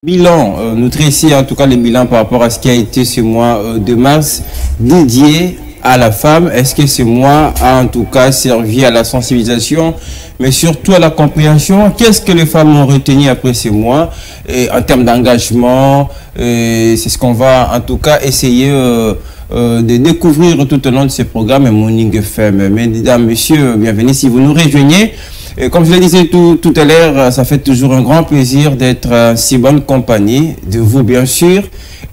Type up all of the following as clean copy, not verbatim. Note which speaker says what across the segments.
Speaker 1: Bilan, nous dresser en tout cas le bilan par rapport à ce qui a été ce mois de mars dédié à la femme. Est-ce que ce mois a en tout cas servi à la sensibilisation, mais surtout à la compréhension? Qu'est-ce que les femmes ont retenu après ce mois et en termes d'engagement? C'est ce qu'on va en tout cas essayer de découvrir tout au long de ce programme Morning FM. Mesdames, messieurs, bienvenue si vous nous rejoignez. Et comme je le disais tout à l'heure, ça fait toujours un grand plaisir d'être en si bonne compagnie, de vous bien sûr.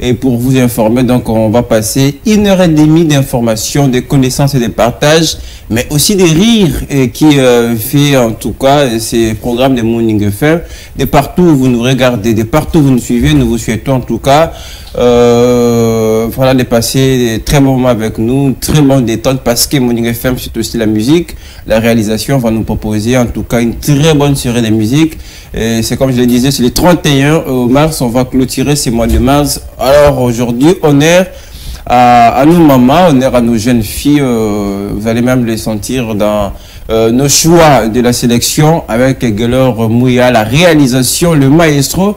Speaker 1: Et pour vous informer, donc on va passer 1h30 d'informations, de connaissances et de partages, mais aussi des rires qui fait en tout cas ces programmes de Morning FM. De partout où vous nous regardez, de partout où vous nous suivez, nous vous souhaitons en tout cas voilà, de passer de très bons moments avec nous, très bonne détente, parce que Morning FM c'est aussi la musique. La réalisation va nous proposer en tout cas une très bonne série de musique. C'est comme je le disais, c'est le 31 mars, on va clôturer ce mois de mars. Alors aujourd'hui, honneur à nos mamans, honneur à nos jeunes filles. Vous allez même les sentir dans nos choix de la sélection avec Gelor Mouya, la réalisation, le maestro.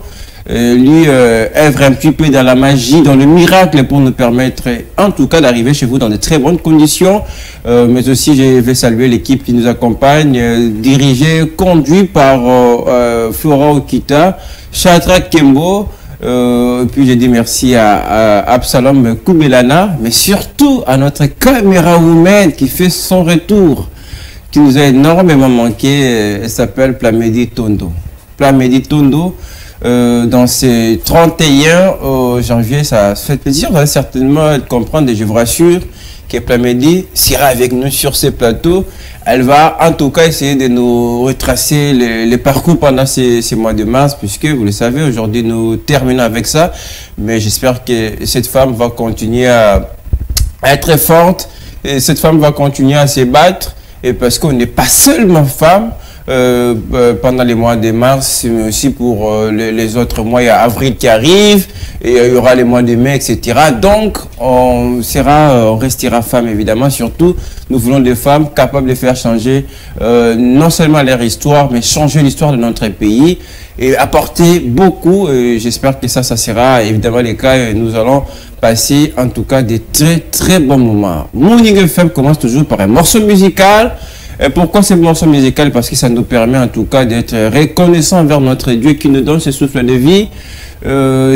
Speaker 1: Lui œuvre un petit peu dans la magie, dans le miracle pour nous permettre en tout cas d'arriver chez vous dans de très bonnes conditions. Mais aussi je vais saluer l'équipe qui nous accompagne, dirigée, conduite par Flora Okita, Chatra Kembo. Puis je dis merci à Absalom Koubelana, mais surtout à notre caméra woman qui fait son retour, qui nous a énormément manqué. Elle s'appelle Plamedi Tondo. Plamedi Tondo. Dans ces 31 janvier, ça fait plaisir. Vous allez certainement comprendre et je vous rassure que Plamedi sera avec nous sur ce plateau. Elle va en tout cas essayer de nous retracer les parcours pendant ces mois de mars, puisque vous le savez, aujourd'hui nous terminons avec ça. Mais j'espère que cette femme va continuer à être forte et cette femme va continuer à se battre, et parce qu'on n'est pas seulement femme. Pendant les mois de mars, mais aussi pour les autres mois, il y a avril qui arrive, et il y aura les mois de mai, etc. Donc, on restera femmes, évidemment. Surtout, nous voulons des femmes capables de faire changer non seulement leur histoire, mais changer l'histoire de notre pays et apporter beaucoup. J'espère que ça sera évidemment le cas, et nous allons passer en tout cas des très bons moments. Morning FM commence toujours par un morceau musical. Et pourquoi ce morceau musical? Parce que ça nous permet en tout cas d'être reconnaissant envers notre Dieu qui nous donne ce souffle de vie.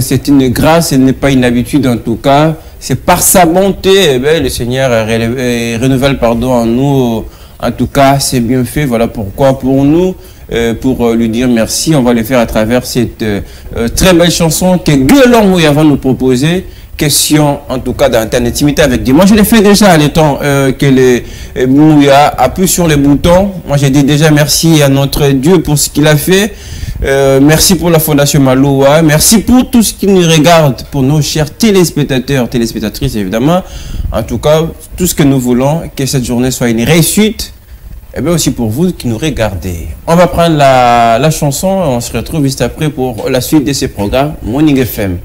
Speaker 1: C'est une grâce, ce n'est pas une habitude en tout cas. C'est par sa bonté, le Seigneur renouvelle pardon en nous. En tout cas, c'est bien fait. Voilà pourquoi pour nous, pour lui dire merci, on va le faire à travers cette très belle chanson que Gelor Mouya va nous proposer. Question en tout cas d'intimité avec Dieu. Moi je l'ai fait déjà à l'étant que le Mouya appuie sur les boutons. Moi j'ai dit déjà merci à notre Dieu pour ce qu'il a fait. Merci pour la Fondation Maloua. Merci pour tout ce qui nous regarde, pour nos chers téléspectateurs, téléspectatrices évidemment. En tout cas, tout ce que nous voulons, que cette journée soit une réussite. Et bien aussi pour vous qui nous regardez. On va prendre la chanson et on se retrouve juste après pour la suite de ce programme Morning FM.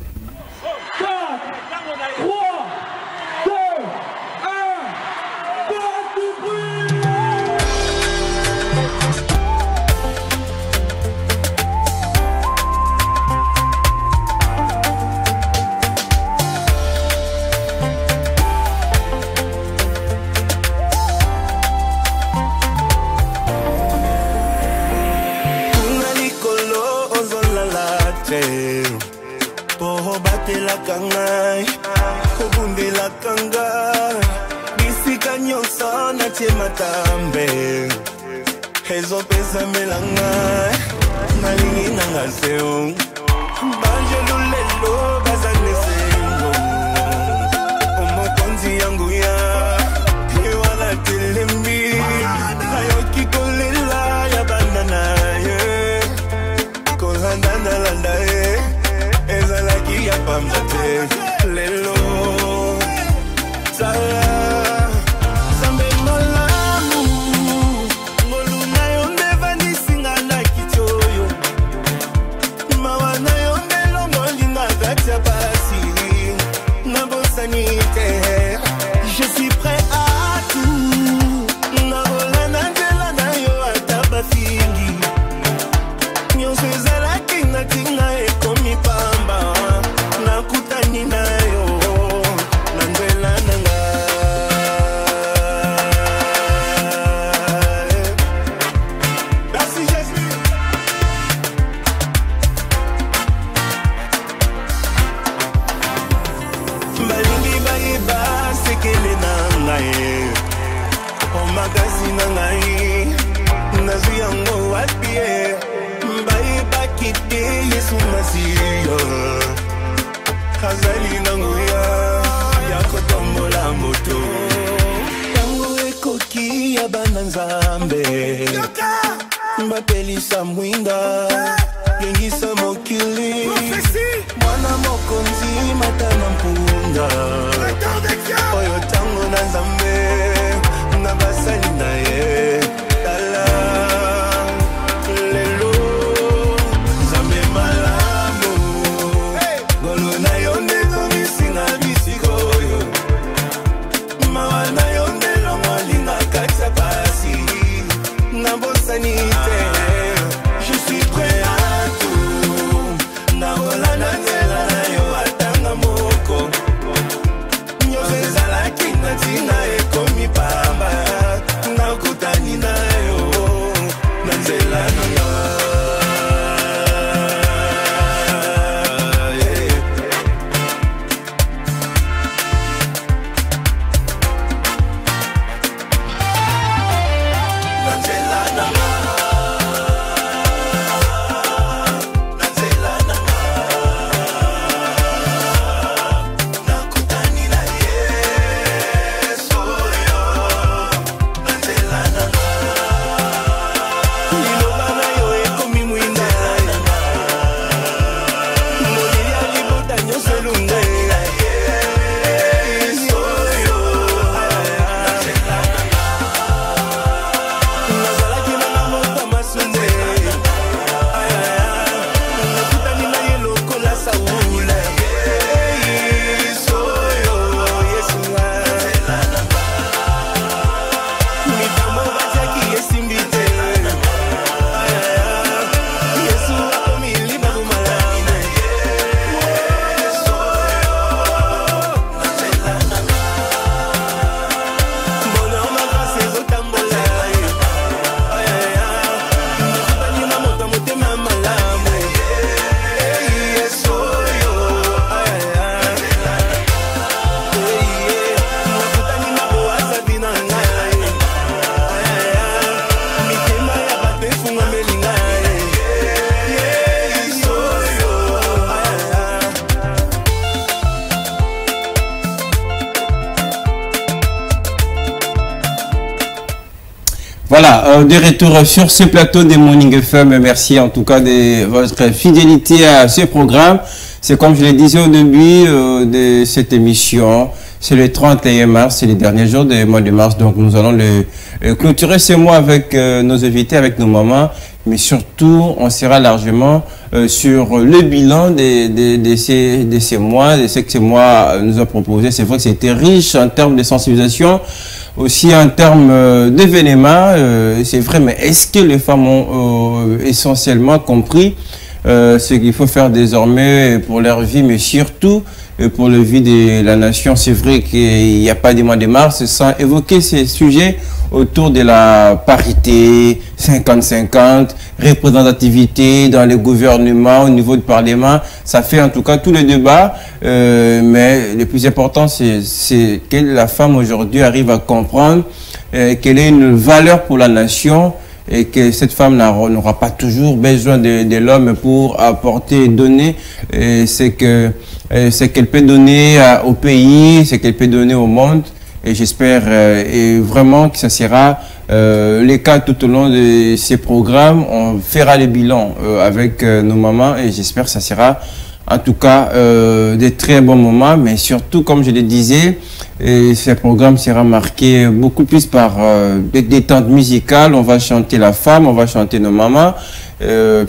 Speaker 2: Nyonso ezalaki na tinga ekomi pa Mbapelisa mwinda yengisa mokili mwana mokonzi matana mpunda oyo tango na nzambe na basali na ye tala lelo nzambe malamu golo na yo nde komisinga bisikoyo mawa na yo nde longwalinga katsa pasi na bosani. Je suis prêt à tout. Na hola na nzela na yo atanga moko. Nyozeza la kinga tina ekomi pamba. Na kutani na yo na nzela na yo.
Speaker 1: Voilà, de retour sur ce plateau de Morning FM. Merci en tout cas de votre fidélité à ce programme. C'est comme je le disais au début de cette émission, c'est le 31 mars, c'est le dernier jour du mois de mars. Donc nous allons le clôturer ce mois avec nos invités, avec nos mamans. Mais surtout, on sera largement sur le bilan de ces mois, de ce que ces mois nous a proposé. C'est vrai que c'était riche en termes de sensibilisation, aussi en termes d'événements. C'est vrai, mais est-ce que les femmes ont essentiellement compris ce qu'il faut faire désormais pour leur vie, mais surtout pour la vie de la nation? C'est vrai qu'il n'y a pas de mois de mars sans évoquer ces sujets autour de la parité, 50-50, représentativité dans le gouvernement, au niveau du Parlement. Ça fait en tout cas tous les débats, mais le plus important, c'est que la femme aujourd'hui arrive à comprendre qu'elle est une valeur pour la nation et que cette femme n'aura pas toujours besoin de l'homme pour apporter et donner ce qu'elle peut donner au pays, ce qu'elle peut donner au monde. Et j'espère vraiment que ça sera le cas tout au long de ces programmes. On fera le bilan avec nos mamans et j'espère que ça sera en tout cas des très bons moments. Mais surtout, comme je le disais, ce programme sera marqué beaucoup plus par des détentes musicales. On va chanter la femme, on va chanter nos mamans.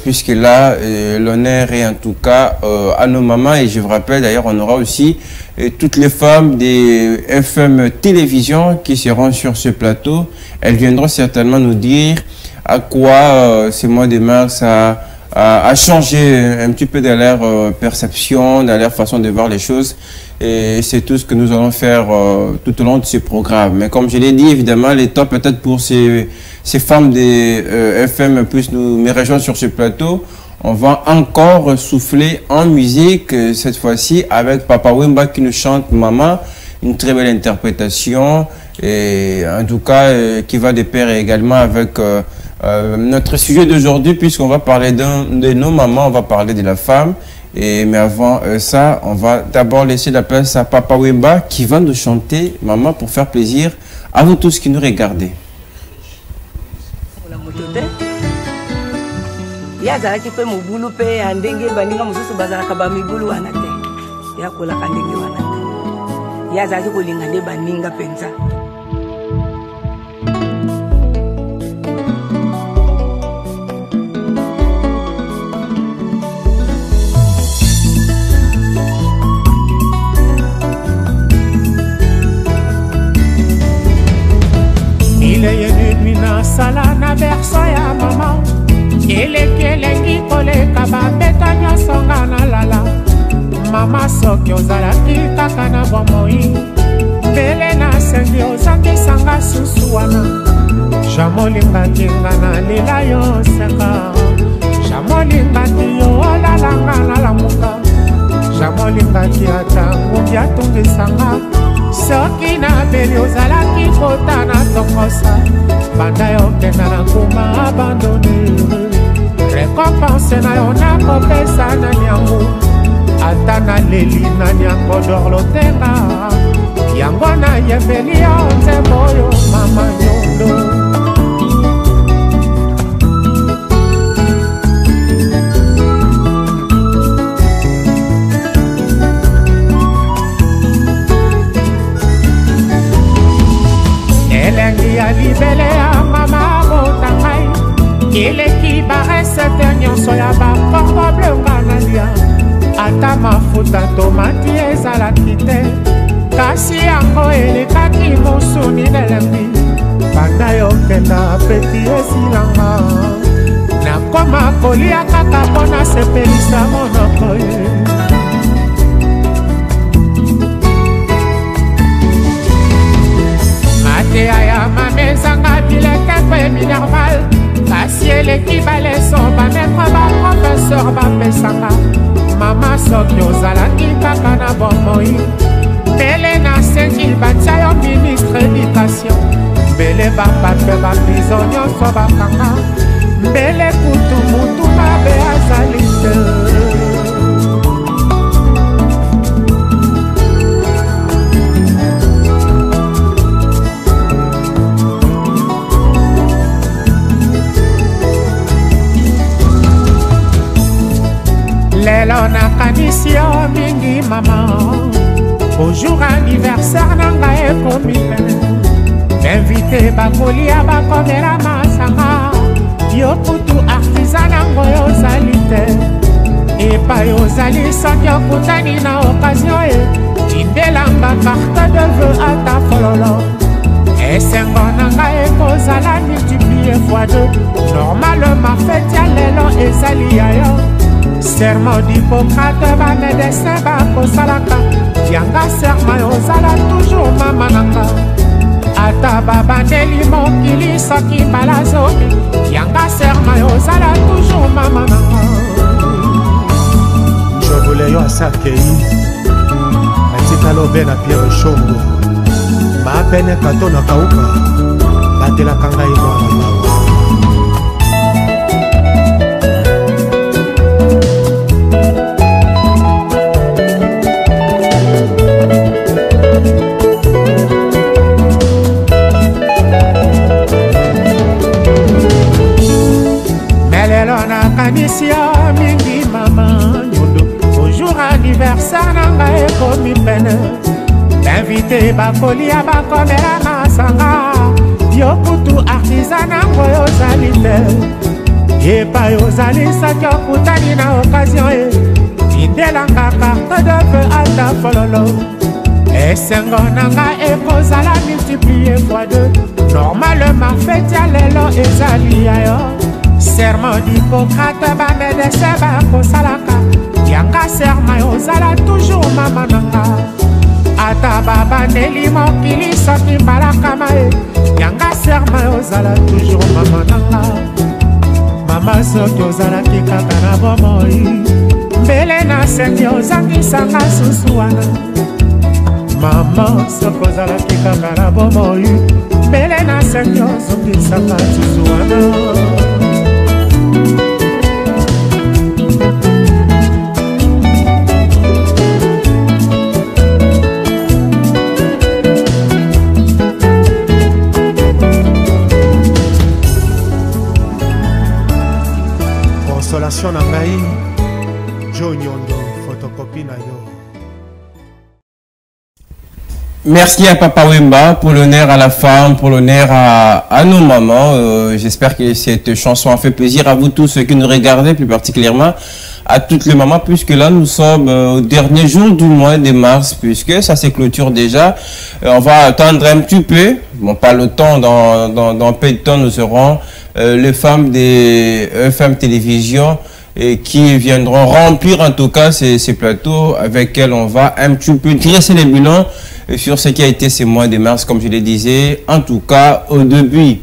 Speaker 1: Puisque là, l'honneur est en tout cas à nos mamans. Et je vous rappelle, d'ailleurs, on aura aussi toutes les femmes des FM Télévision qui seront sur ce plateau. Elles viendront certainement nous dire à quoi ce mois de mars a changé un petit peu dans leur perception, dans leur façon de voir les choses. Et c'est tout ce que nous allons faire tout au long de ce programme. Mais comme je l'ai dit, évidemment, le temps peut-être pour ces femmes des FM puissent me rejoindre sur ce plateau. On va encore souffler en musique, cette fois-ci avec Papa Wemba qui nous chante Maman. une très belle interprétation, et en tout cas qui va de pair également avec notre sujet d'aujourd'hui, puisqu'on va parler de nos mamans, on va parler de la femme. Mais avant ça, on va d'abord laisser la place à Papa Wemba qui va nous chanter Maman pour faire plaisir à vous tous qui nous regardez.
Speaker 3: Sala na berso ya mama elekelengi koleka babeta nyonso nga na lala mama soki ozalaki kaka na bomoi mbele nasengi ozangisanga susu wana jamolingaki nga na lela yo seka jamolingaki yo olalanga na lamuka jamolingaki ata ngumbi atungisanga soki na beli ozalaki kota na tongosa banda yo kenda na kuma abandone récompense na yo nakopesa na nyango ata na leli na nyango dorlotenga yango na yembeli yo nzembo oyo mama nyondo elengi ya libele ya mama botangai eleki baresete nyonso ya baportable nga nalia ata mafuta tomati ezalaki te kasi yango elekaki mosuni nelembi banda yokenda peti esilanga nakoma kolia kaka mpo nasepelisa monoko ye mateya ya mamezanga bileke mpe minerval kasi eleki baleso bametre baprofesseur bapesanga mama soki ozalaki kaka na bomoi mbele nasengi batia yo ministre éducation mbele bapape baprizo nyonso bakanga mbele kutu mutu mabe azali te lelo nakanisi yo mingi mama ojour anniversaire nanga ekomi pene invité bakolia bakomela masanga yo kutu artisan nango yozali te epai ozali soki okutani na occasion e tindelanga carte de vœu ata fololo esengo nanga ekozala multiplie fois 2 normalement fete ya lelo ezali ya yo serment d'Hippocrate bamedecin bakosalaka yanga serment ozala toujours mama nanga ata babandeli mokili soki mbala zomi yanga serment ozala toujours mama nanga
Speaker 4: njovule yo asakei atika lobe na Pierre Shongo bapene kato na kauka batelaka ngai mwana mawa
Speaker 3: nakanisi yo mingi mama nyondo ojour anniversaire nanga ekomi pene invité bakolia bakomela masanga yo kutu artisan nango yozali te epai ozali soki okutani na occasion e tindelanga carte de vœu ata fololo esengo nanga ekozala multiplie fois 2 normalement fete ya lelo ezali ya yo serment d'Hippocrate bamedecin bakosalaka yanga serment ozala toujours mama nanga ata babandeli mokili soki mbalakama e yanga serment ozala toujours mama nanga mama soki ozalaki kaka na bomoi mbele nasengi ozangisanga susu wana mama soko ozalaki kaka na bomoi mbele na sengi ozongisaka susu wana.
Speaker 4: Consolation na ngai Jo Nyondo photocopie na yo.
Speaker 1: Merci à Papa Wemba pour l'honneur à la femme, pour l'honneur à nos mamans. J'espère que cette chanson a fait plaisir à vous tous ceux qui nous regardez, plus particulièrement à toutes les mamans, puisque là nous sommes au dernier jour du mois de mars, puisque ça se clôture déjà. On va attendre un petit peu, bon pas le temps, dans peu de temps nous aurons les femmes des FM Télévision et qui viendront remplir en tout cas ces plateaux avec lesquels on va un petit peu dresser les bilans sur ce qui a été ces mois de mars, comme je le disais, en tout cas au début.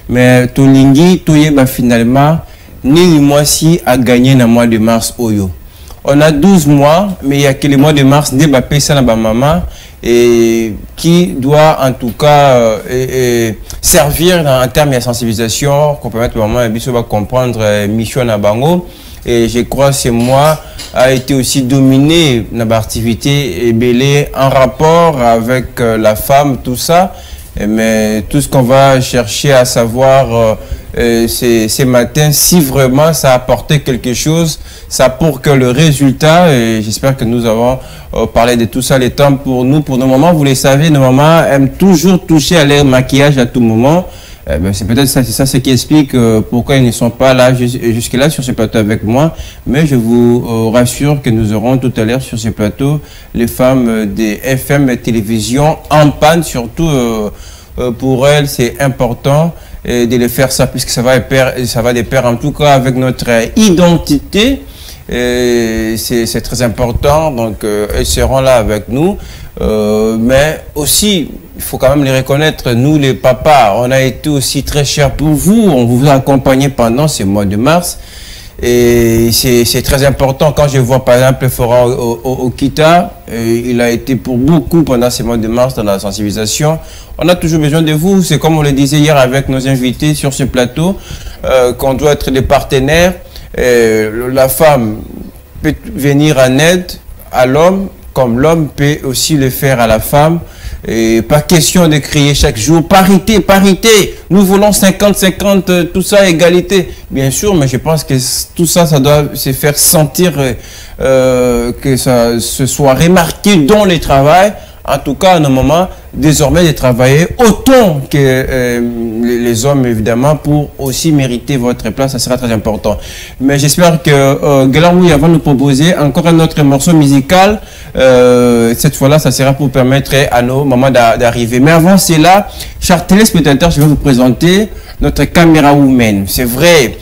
Speaker 1: Mais Tolingi, Toyeba finalement, ni le mois-ci a gagné dans le mois de mars Oyo. On a 12 mois, mais il y a que le mois de mars, débappé ça dans ma maman, et qui doit en tout cas servir en termes de sensibilisation, qu'on peut mettre maman et va comprendre mission à Bango. Et je crois que ce mois a été aussi dominé dans l'activité et belé en rapport avec la femme, tout ça. Mais tout ce qu'on va chercher à savoir ces matins, si vraiment ça a apporté quelque chose, ça pour que le résultat, et j'espère que nous avons parlé de tout ça, les temps pour nous, pour nos mamans, vous le savez, nos mamans aiment toujours toucher à leur maquillage à tout moment. C'est peut-être ça, c'est ça ce qui explique pourquoi ils ne sont pas là jusque-là sur ce plateau avec moi. Mais je vous rassure que nous aurons tout à l'heure sur ce plateau les femmes des FM Télévision en panne. Surtout pour elles, c'est important de les faire ça puisque ça va de pair en tout cas avec notre identité. C'est très important. Donc elles seront là avec nous. Mais aussi, il faut quand même les reconnaître, nous les papas, on a été aussi très chers pour vous, on vous a accompagné pendant ces mois de mars et c'est très important. Quand je vois par exemple Florent Okita, il a été pour beaucoup pendant ces mois de mars dans la sensibilisation. On a toujours besoin de vous, c'est comme on le disait hier avec nos invités sur ce plateau, qu'on doit être des partenaires. La femme peut venir en aide à l'homme, comme l'homme peut aussi le faire à la femme. Et pas question de crier chaque jour parité, parité, nous voulons 50-50, tout ça, égalité. Bien sûr, mais je pense que tout ça, ça doit se faire sentir que ça se soit remarqué dans le travail. En tout cas, à nos moments, désormais, de travailler autant que les hommes, évidemment, pour aussi mériter votre place. Ça sera très important. Mais j'espère que Galaoui va nous proposer encore un autre morceau musical. Cette fois-là, ça sera pour permettre à nos mamans d'arriver. Mais avant cela, chers téléspectateurs, je vais vous présenter notre caméra woman. C'est vrai,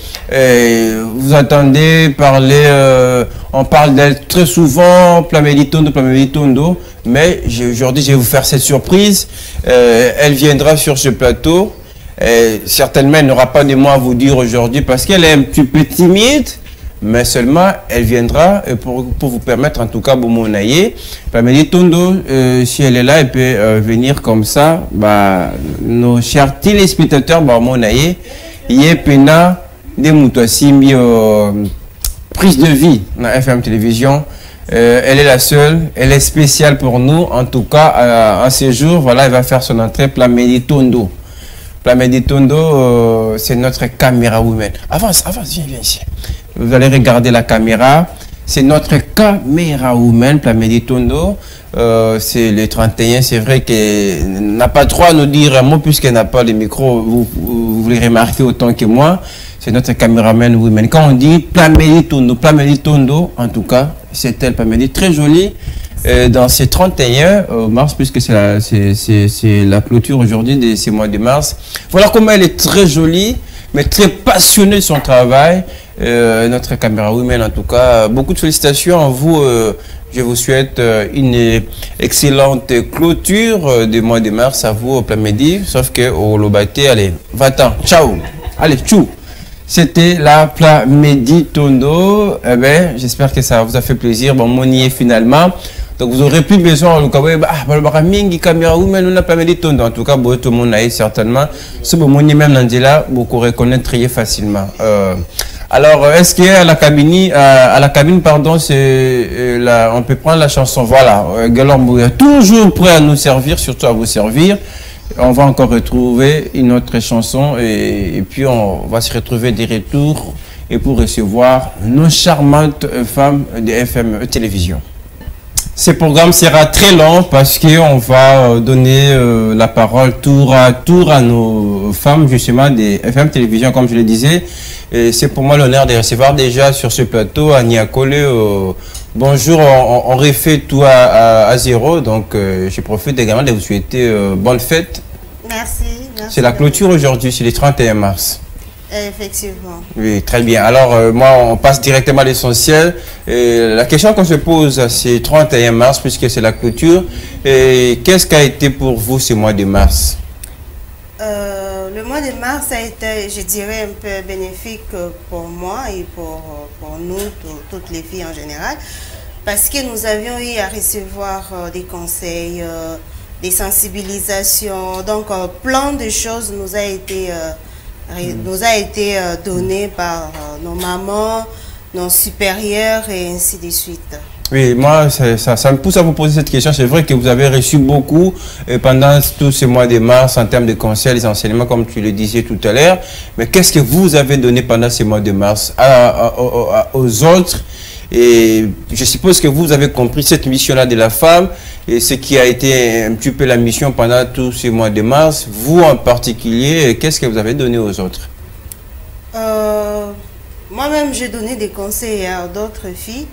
Speaker 1: vous entendez parler, on parle d'elle très souvent, Plamedi Tondo, mais aujourd'hui, je vais vous faire cette surprise. Elle viendra sur ce plateau. Certainement, elle n'aura pas de mots à vous dire aujourd'hui parce qu'elle est un petit peu timide. Mais seulement, elle viendra pour vous permettre, en tout cas, Bomonaye. Plamedi Tondo, si elle est là, elle peut venir comme ça. Bah, nos chers téléspectateurs, Bomonaye, il y a pena des moutouassimbi prise de vie dans FM Télévision. Elle est la seule, elle est spéciale pour nous. En tout cas, en ce jour, voilà, elle va faire son entrée. Plamedi Tondo. Plamedi Tondo, c'est notre caméra woman. Avance, viens ici. Vous allez regarder la caméra. C'est notre caméra woman, Plamedi Tondo. C'est le 31. C'est vrai qu'elle n'a pas trop à nous dire un mot puisqu'elle n'a pas le micro. Vous le remarquez autant que moi. C'est notre caméraman woman. Quand on dit Plamedi Tondo, en tout cas, c'est elle, Plamedi, très jolie. Dans ces 31 mars, puisque c'est la clôture aujourd'hui de ces mois de mars. Voilà comment elle est très jolie, mais très passionnée de son travail. Notre caméra woman, en tout cas, beaucoup de félicitations à vous. Je vous souhaite une excellente clôture du mois de mars à vous au Plamedi. Sauf que au Lobaté, allez, va-t'en, ciao, allez, tchou. C'était la Plamedi Tondo. Eh ben, j'espère que ça vous a fait plaisir. Bon, on y est finalement. Donc vous aurez plus besoin de caméra ou même on n'a pas mis de en tout cas tout le monde a certainement ce moment même Nandela beaucoup reconnaître très facilement. Alors est-ce qu'à la cabine pardon c'est on peut prendre la chanson voilà Galombo est toujours prêt à nous servir, surtout à vous servir. On va encore retrouver une autre chanson et puis on va se retrouver des retours et pour recevoir nos charmantes femmes de FM Télévision. Ce programme sera très long parce qu'on va donner la parole tour à tour à nos femmes justement des FM Télévision comme je le disais. Et c'est pour moi l'honneur de recevoir déjà sur ce plateau Ania Collé. Bonjour, on refait tout à zéro, donc je profite également de vous souhaiter bonne fête.
Speaker 5: Merci.
Speaker 1: C'est la clôture aujourd'hui, c'est le 31 mars.
Speaker 5: Effectivement.
Speaker 1: Oui, très bien. Alors, moi, on passe directement à l'essentiel. La question qu'on se pose, c'est 31 mars, puisque c'est la clôture. Qu'est-ce qu'a été pour vous ce mois de mars?
Speaker 5: Le mois de mars a été, je dirais, un peu bénéfique pour moi et pour nous, toutes les filles en général, parce que nous avions eu à recevoir des conseils, des sensibilisations, donc plein de choses nous a été donné par nos mamans, nos supérieurs et ainsi de suite.
Speaker 1: Oui, moi, ça me pousse à vous poser cette question. C'est vrai que vous avez reçu beaucoup pendant tous ces mois de mars en termes de conseils, les enseignements, comme tu le disais tout à l'heure. Mais qu'est-ce que vous avez donné pendant ces mois de mars aux autres? Et je suppose que vous avez compris cette mission-là de la femme et ce qui a été un petit peu la mission pendant tous ces mois de mars. Vous en particulier, qu'est-ce que vous avez donné aux autres?
Speaker 5: Moi-même, j'ai donné des conseils à d'autres filles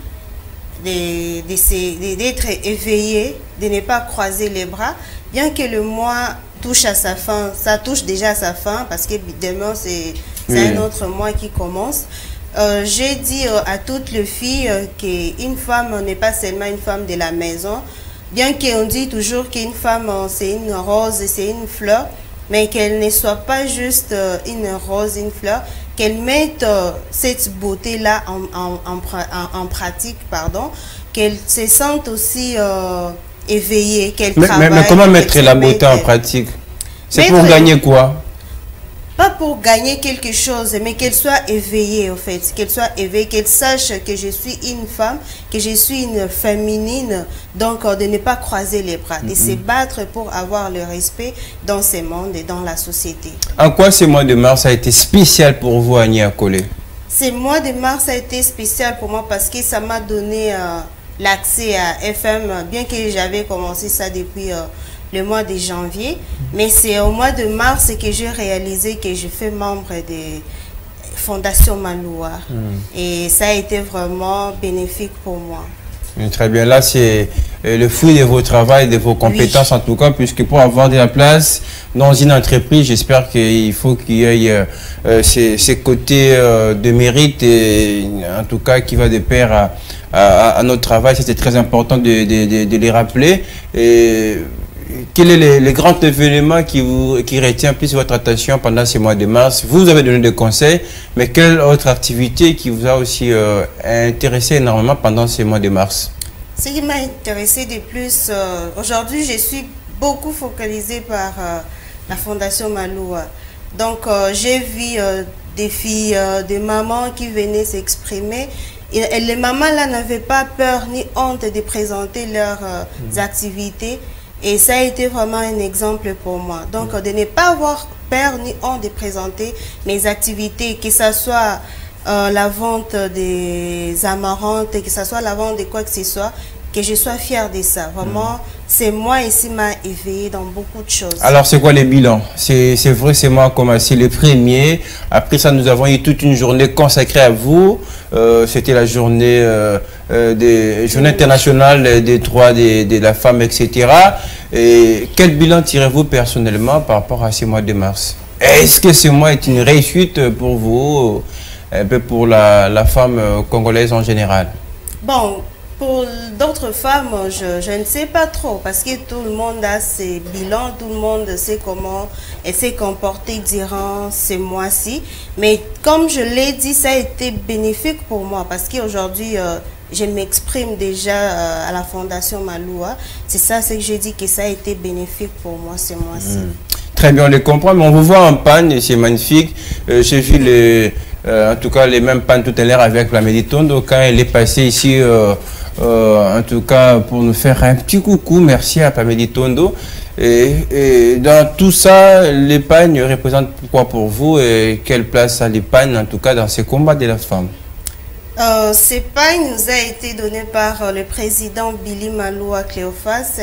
Speaker 5: d'être éveillées, de ne pas croiser les bras, bien que le mois touche à sa fin. Ça touche déjà à sa fin parce que demain, c'est un autre mois qui commence. J'ai dit à toutes les filles qu'une femme n'est pas seulement une femme de la maison, bien qu'on dit toujours qu'une femme c'est une rose et c'est une fleur, mais qu'elle ne soit pas juste une rose, une fleur, qu'elle mette cette beauté-là en pratique, pardon, qu'elle se sente aussi éveillée, qu'elle travaille.
Speaker 1: Mais comment mettre la beauté en pratique? C'est pour gagner quoi?
Speaker 5: Pas pour gagner quelque chose, mais qu'elle soit éveillée, en fait. Qu'elle soit éveillée, qu'elle sache que je suis une femme, que je suis une féminine. Donc, de ne pas croiser les bras, de se battre pour avoir le respect dans ce monde et dans la société. En
Speaker 1: quoi ce mois de mars a été spécial pour vous, Ania Collé?
Speaker 5: Ce mois de mars a été spécial pour moi parce que ça m'a donné l'accès à FM, bien que j'avais commencé ça depuis le mois de janvier, mais c'est au mois de mars que j'ai réalisé que je fais membre de Fondation Maloua et ça a été vraiment bénéfique pour moi.
Speaker 1: Très bien, là c'est le fruit de vos travail, de vos compétences en tout cas, puisque pour avoir de la place dans une entreprise, j'espère qu'il faut qu'il y ait ces côtés de mérite et en tout cas qui va de pair à notre travail. C'était très important de les rappeler. Et quel est le grand événement qui retient plus votre attention pendant ces mois de mars? Vous avez donné des conseils, mais quelle autre activité qui vous a aussi intéressé énormément pendant ces mois de mars?
Speaker 5: Ce qui m'a intéressé de plus, aujourd'hui je suis beaucoup focalisée par la Fondation Maloua. Donc j'ai vu des filles, des mamans qui venaient s'exprimer. Et les mamans là n'avaient pas peur ni honte de présenter leurs activités. Et ça a été vraiment un exemple pour moi. Donc, de ne pas avoir peur ni honte de présenter mes activités, que ce soit la vente des amarantes, que ce soit la vente de quoi que ce soit, que je sois fière de ça. Vraiment, c'est moi ici m'a éveillée dans beaucoup de choses. Alors, c'est quoi les bilans? C'est vrai, c'est moi commencé le premier. Après ça, nous avons eu toute une journée consacrée à vous. C'était la journée internationale des droits de la femme, etc. Et quel bilan tirez-vous personnellement par rapport à ces mois de mars? Est-ce que ce mois est une réussite pour vous, un peu pour la femme congolaise en général? Bon, pour d'autres femmes, je ne sais pas trop, parce que tout le monde a ses bilans, tout le monde sait comment elle s'est comportée durant ces mois-ci. Mais comme je l'ai dit, ça a été bénéfique pour moi, parce qu'aujourd'hui, je m'exprime déjà à la Fondation Maloua. C'est ça, c'est que je dis que ça a été bénéfique pour moi ce mois-ci.
Speaker 1: Très bien, on les comprend, mais on vous voit en panne et c'est magnifique. J'ai vu en tout cas les mêmes pannes tout à l'heure avec Plamedi Tondo quand elle est passée ici, en tout cas pour nous faire un petit coucou. Merci à Plamedi Tondo. Et dans tout ça, l'épargne représente quoi pour vous et quelle place a l'épargne en tout cas dans ces combats de la femme?
Speaker 5: Cette épargne nous a été donnée par le président Billy Maloua Cléophas.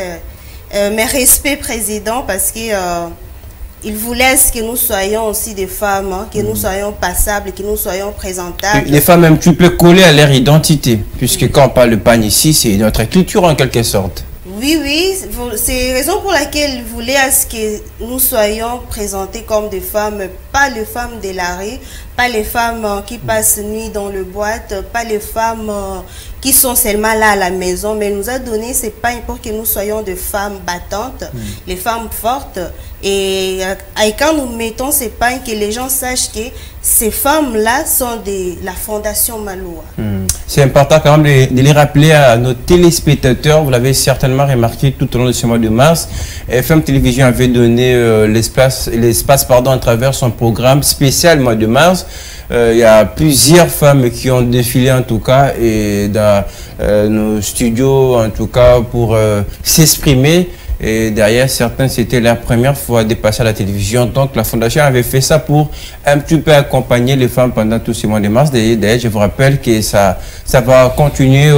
Speaker 5: Mes respects président parce que il voulait que nous soyons aussi des femmes, hein, que nous soyons passables, que nous soyons présentables. Les
Speaker 1: femmes un petit peu collées à leur identité, puisque quand on parle de panne ici, c'est notre culture en quelque sorte.
Speaker 5: Oui, oui, c'est la raison pour laquelle il voulait à ce que nous soyons présentés comme des femmes, pas les femmes de la rue, pas les femmes qui passent nuit dans le boîte, pas les femmes qui sont seulement là à la maison, mais il nous a donné ces pains pour que nous soyons des femmes battantes, les femmes fortes. Et quand nous mettons ces pains, que les gens sachent que ces femmes-là sont de la Fondation Maloua.
Speaker 1: C'est important quand même de les rappeler à nos téléspectateurs. Vous l'avez certainement remarqué tout au long de ce mois de mars. FM Télévision avait donné l'espace à travers son programme spécial mois de mars. Il y a plusieurs femmes qui ont défilé en tout cas et dans nos studios en tout cas pour s'exprimer. Et derrière, certains, c'était la première fois de passer à la télévision. Donc, la Fondation avait fait ça pour un petit peu accompagner les femmes pendant tous ces mois de mars. D'ailleurs, je vous rappelle que ça va continuer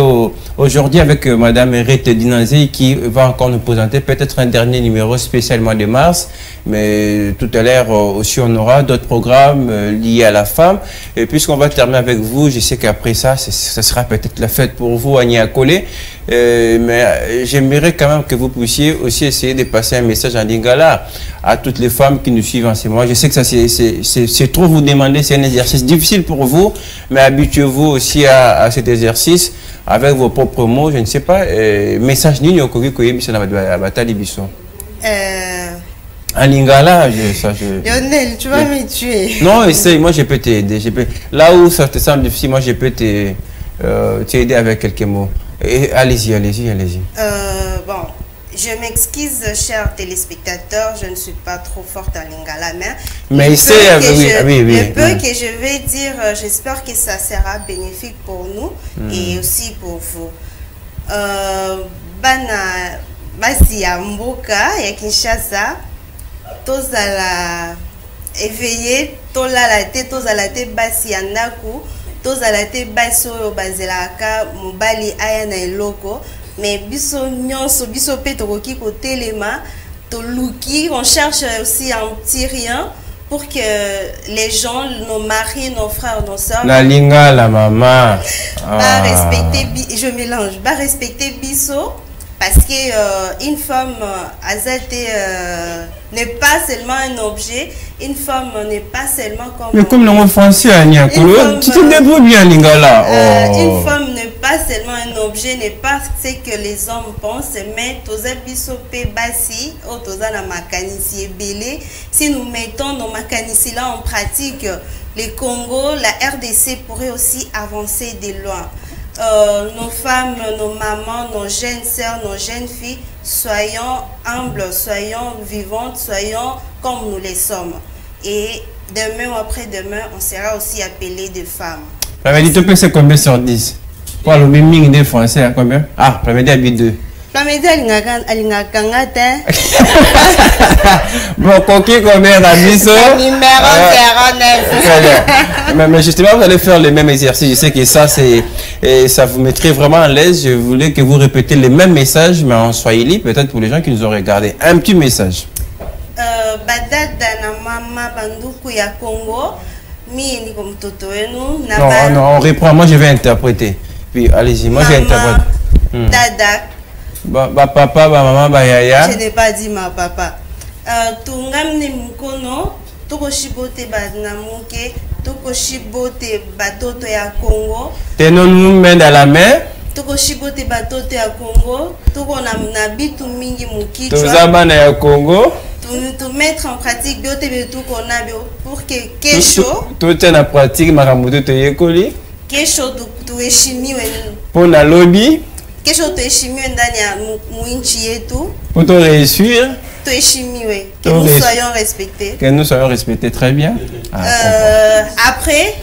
Speaker 1: aujourd'hui avec Madame Rete Dinazé qui va encore nous présenter peut-être un dernier numéro spécial mois de mars. Mais tout à l'heure aussi, on aura d'autres programmes liés à la femme. Et puisqu'on va terminer avec vous, je sais qu'après ça, ce sera peut-être la fête pour vous, Agnès Akole. Mais j'aimerais quand même que vous puissiez aussi essayer de passer un message en lingala à toutes les femmes qui nous suivent en ce moment. Je sais que ça c'est trop vous demander, c'est un exercice difficile pour vous, mais habituez-vous aussi à cet exercice avec vos propres mots. Je ne sais pas, message ni en lingala,
Speaker 5: Lionel, tu vas me tuer.
Speaker 1: Non, essaye, moi je peux t'aider. Là où ça te semble difficile, moi je peux t'aider avec quelques mots. Allez-y.
Speaker 5: Bon, je m'excuse, chers téléspectateurs, je ne suis pas trop forte en lingala, mais
Speaker 1: le
Speaker 5: peu que je vais dire, j'espère que ça sera bénéfique pour nous et aussi pour vous. Bana basi ya mboka ya Kinshasa, tozala éveillé, tolala te, tozala te basi ya ndaku. Tozala te basi oyo bazelaka mobali aya na eloko, mais biso nyonso biso pe tokoki kotelema toluki, on cherche aussi un petit rien pour que les gens, nos maris, nos frères, nos sœurs,
Speaker 1: la linga la maman
Speaker 5: respecter, je mélange, respecter biso. Parce que une femme azate n'est pas seulement un objet, une femme n'est pas seulement comme...
Speaker 1: Mais comme l'on français, tu te débrouilles bien, Lingala.
Speaker 5: Une femme n'est pas seulement un objet, n'est pas ce que les hommes pensent, mais toza biso pe basi, ou toza na makanisi ebele. Si nous mettons nos makanisi là en pratique, les Congo, la RDC pourrait aussi avancer de loin. Nos femmes, nos mamans, nos jeunes sœurs, nos jeunes filles, soyons humbles, soyons vivantes, soyons comme nous les sommes. Et demain ou après-demain, on sera aussi appelés des femmes.
Speaker 1: Plamedi, tu peux c'est combien sur 10? Pour le même des Français, à combien? Ah, Plamedi habite 2.
Speaker 5: Plamedi alingakanga te.
Speaker 1: Bon, coquille combien dans 10?
Speaker 5: Numéro 09.
Speaker 1: Mais justement, vous allez faire le même exercice. Je sais que ça, ça vous mettrait vraiment à l'aise. Je voulais que vous répétez les mêmes messages, mais en swahili, peut-être pour les gens qui nous ont regardé. Un petit message.
Speaker 5: Badada na mama banduku ya Congo. Mi ni comme toto enu.
Speaker 1: Non, on reprend. Moi, je vais interpréter. Puis, allez-y, moi, j'interprète.
Speaker 5: Dada.
Speaker 1: Papa, maman, yaya.
Speaker 5: Je n'ai pas dit ma papa. Tungamni mukono, toko shibote badnamuke, toko shibote batoto ya Congo.
Speaker 1: Tenons nous main dans la main.
Speaker 5: Toko shibote batoto ya Congo, toko na bitu mingi mukichwa.
Speaker 1: Tozabana ya Congo.
Speaker 5: To mettre en pratique biote betu kona pour que kesho.
Speaker 1: Tout est en pratique maramuto to yekoli.
Speaker 5: Kesho tu eshimiwe
Speaker 1: Pour la lobby.
Speaker 5: Qu'est-ce que tu es chimie et tout?
Speaker 1: Pour te réussir.
Speaker 5: Tu es chimie, oui. Que nous soyons respectés.
Speaker 1: Que nous soyons respectés, très bien.
Speaker 5: Après,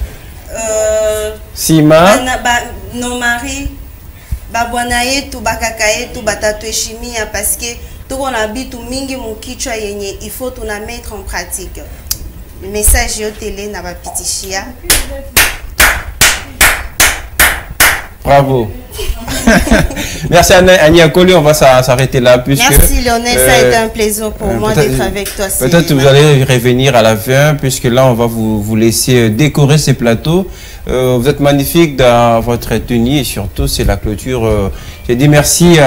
Speaker 1: Sima.
Speaker 5: Nos maris, babwanaye tout, bakakaye tout, batatoué chimie, parce que tout on habite tout mingi mon kichwa yenye, il faut tout la mettre en pratique. Le message au télé n'a pas pitichia.
Speaker 1: Bravo. Merci Annie Akoli, on va s'arrêter là. Puisque,
Speaker 5: merci Lionel, ça a été un plaisir pour moi d'être avec toi.
Speaker 1: Peut-être que vous allez revenir à la fin, puisque là on va vous laisser décorer ces plateaux. Vous êtes magnifique dans votre tenue et surtout c'est la clôture. J'ai dit merci